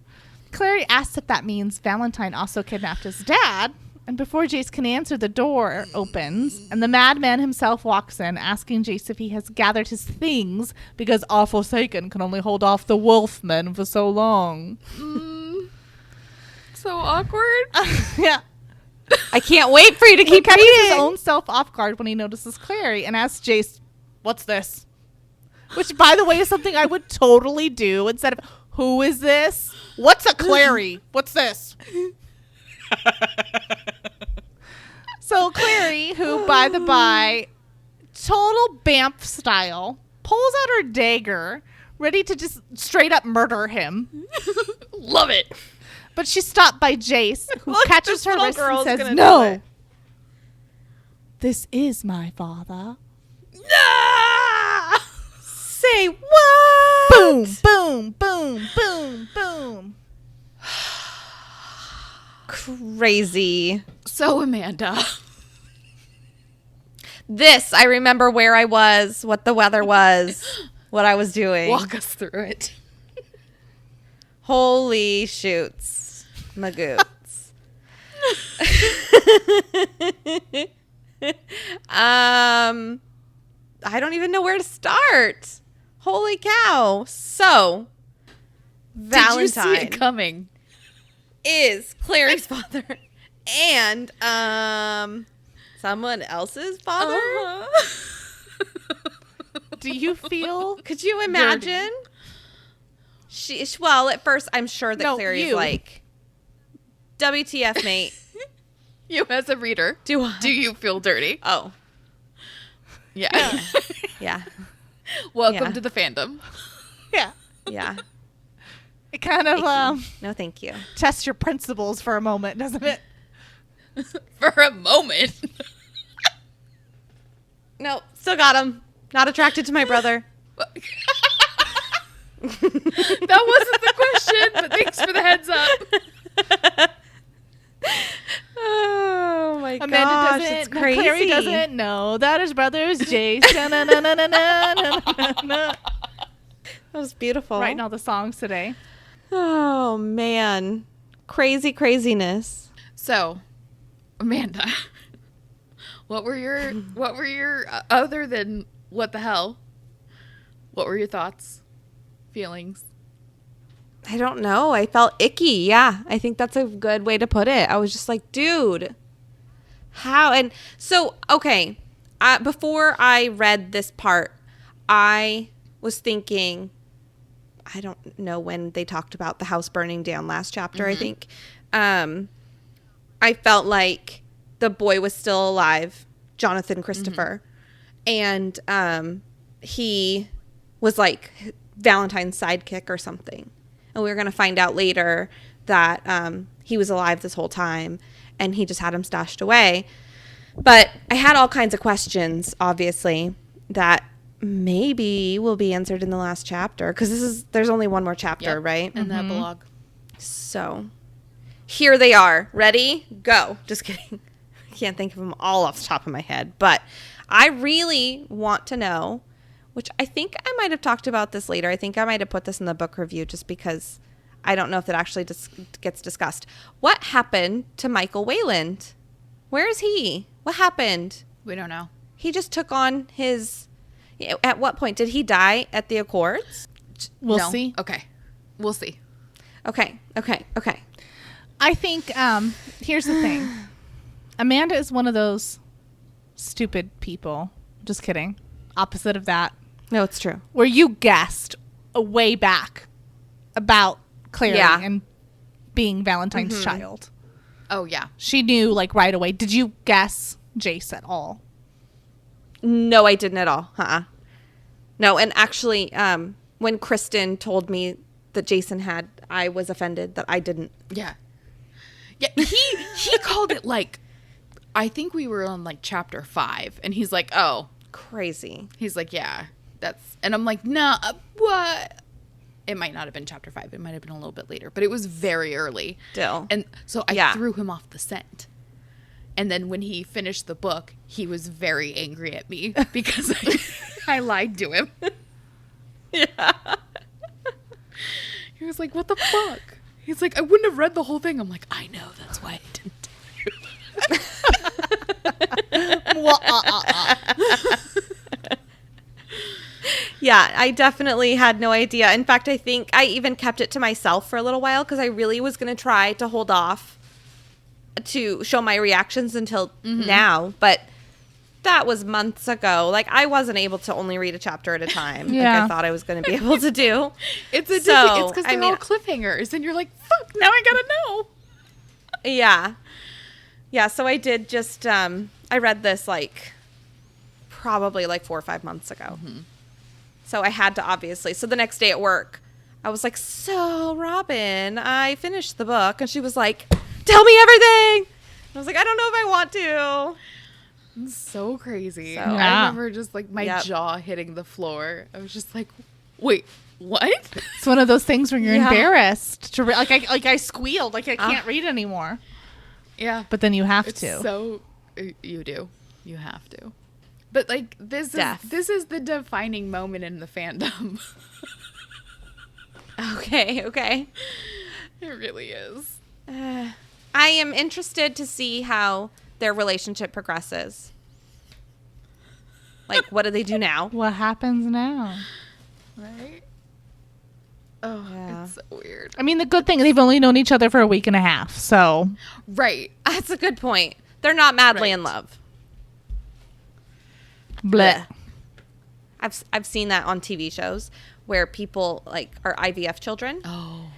Clary asks if that means Valentine also kidnapped his dad, and before Jace can answer, the door opens, and the madman himself walks in, asking Jace if he has gathered his things, because our Forsaken can only hold off the wolfmen for so long. So awkward. Yeah. I can't wait for you to keep Catches his reading. own self off guard when he notices Clary and asks Jace, what's this? Which, by the way, is something I would totally do instead of, who is this? What's a Clary? What's this? So Clary, who, by the by, total Bamf style, pulls out her dagger, ready to just straight up murder him. Love it. But she's stopped by Jace, who Look, catches this her little wrist and girl's says, gonna do no. it." This is my father. No! Say what? Boom, boom, boom, boom, boom. Crazy. So, Amanda. This, I remember where I was, what the weather was, what I was doing. Walk us through it. Holy shoots. Magoots. I don't even know where to start. Holy cow. So, Valentine Did you see it coming? is Clary's father and someone else's father. Do you feel Could you imagine? Well, at first I'm sure that No, Clary's you. like, WTF, mate. You as a reader, Do I? do you feel dirty? Oh, Yeah. yeah. Welcome Yeah. to the fandom. yeah. Yeah. It kind of No, thank you. tests your principles for a moment, doesn't it? For a moment. No, still got him. Not attracted to my brother. That wasn't the question, but thanks for the heads up. Oh my Amanda gosh, doesn't. it's crazy. Clary doesn't know that his brother is Jace. Na-na-na-na-na-na-na-na. That was beautiful. Writing all the songs today. Oh man, craziness. So, Amanda, what were your other than what the hell? What were your thoughts, feelings? I don't know. I felt icky. Yeah, I think that's a good way to put it. I was just like, dude, how? And so, okay, before I read this part, I was thinking, I don't know when they talked about the house burning down last chapter, I think. I felt like the boy was still alive, Jonathan Christopher, and he was like Valentine's sidekick or something. And we were going to find out later that he was alive this whole time and he just had him stashed away. But I had all kinds of questions, obviously, that maybe will be answered in the last chapter. Because there's only one more chapter, Yep. right? And the epilogue. So here they are. Ready? Go. Just kidding. I can't think of them all off the top of my head. But I really want to know which I think I might have talked about this later. I think I might have put this in the book review just because I don't know if it actually gets discussed. What happened to Michael Wayland? Where is he? What happened? We don't know. He just took on his... At what point? Did he die at the Accords? We'll see. Okay. We'll see. Okay. I think, here's the thing. Amanda is one of those stupid people. Just kidding. Opposite of that. No, it's true. Where you guessed way back about Clary and being Valentine's child. Oh, yeah. She knew, like, right away. Did you guess Jace at all? No, I didn't at all. No, and actually, when Kristen told me that Jason had, I was offended that I didn't. Yeah. Yeah, he called it, like, I think we were on, like, chapter 5, and he's like, oh. Crazy. He's like, yeah, that's, and I'm like, nah, what? It might not have been chapter 5. It might have been a little bit later, but it was very early. Still. And so I threw him off the scent. And then when he finished the book, he was very angry at me because I lied to him. Yeah. He was like, what the fuck? He's like, I wouldn't have read the whole thing. I'm like, I know, that's why I didn't Yeah, I definitely had no idea. In fact, I think I even kept it to myself for a little while because I really was going to try to hold off to show my reactions until now. But that was months ago. Like, I wasn't able to only read a chapter at a time like I thought I was going to be able to do. It's because they're all cliffhangers. And you're like, fuck, now I got to know. Yeah. Yeah, so I did just, I read this, like, probably, like, 4 or 5 months ago. So I had to, obviously. So the next day at work, I was like, so, Robin, I finished the book. And she was like, tell me everything. And I was like, I don't know if I want to. It's so crazy. So, I remember just, like, my jaw hitting the floor. I was just like, wait, what? It's one of those things where you're embarrassed to I squealed, like I can't read anymore. Yeah. But then you have It's to. So you do. You have to. But like this is the defining moment in the fandom. Okay. It really is. I am interested to see how their relationship progresses. Like, what do they do now? What happens now? Right? Oh, Yeah. it's so weird. I mean, the good thing, they've only known each other for a week and a half, so. Right. That's a good point. They're not madly in love. Blech. I've seen that on TV shows where people like are IVF children. Oh.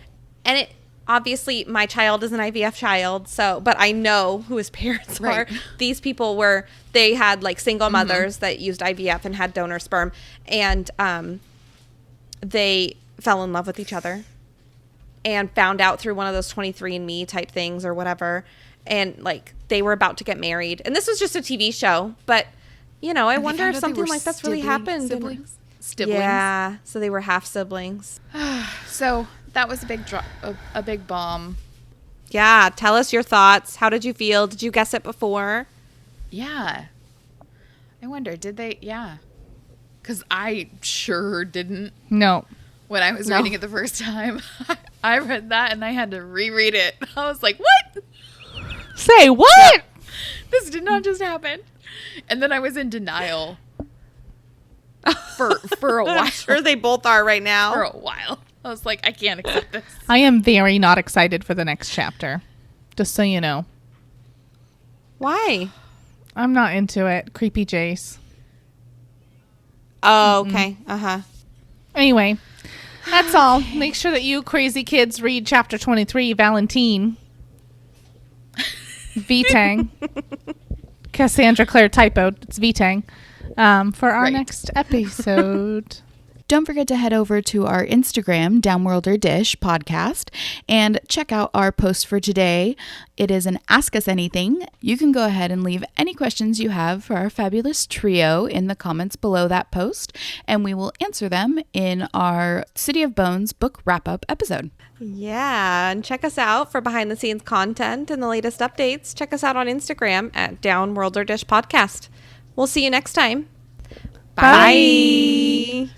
And it obviously my child is an IVF child, so but I know who his parents are. These people they had like single mothers that used IVF and had donor sperm, and they fell in love with each other and found out through one of those 23andMe type things or whatever, and like they were about to get married. And this was just a TV show, but you know, I wonder if something like that's really happened. Siblings. Yeah, so they were half siblings. So that was a big bomb. Yeah, tell us your thoughts. How did you feel? Did you guess it before? Yeah. I wonder, did they? Yeah. Because I sure didn't. No. When I was reading it the first time, I read that and I had to reread it. I was like, what? Say what? Yeah. This did not just happen. And then I was in denial for a while. I'm sure they both are right now. For a while. I was like, I can't accept this. I am very not excited for the next chapter. Just so you know. Why? I'm not into it. Creepy Jace. Oh, okay. Uh-huh. Anyway, that's all. Make sure that you crazy kids read chapter 23, Valentine. Vitang. Cassandra Clare typoed. It's Vitang. For our next episode. Don't forget to head over to our Instagram, Downworlder Dish Podcast, and check out our post for today. It is an Ask Us Anything. You can go ahead and leave any questions you have for our fabulous trio in the comments below that post, and we will answer them in our City of Bones book wrap-up episode. Yeah, and check us out for behind-the-scenes content and the latest updates. Check us out on Instagram at Downworlder Dish Podcast. We'll see you next time. Bye.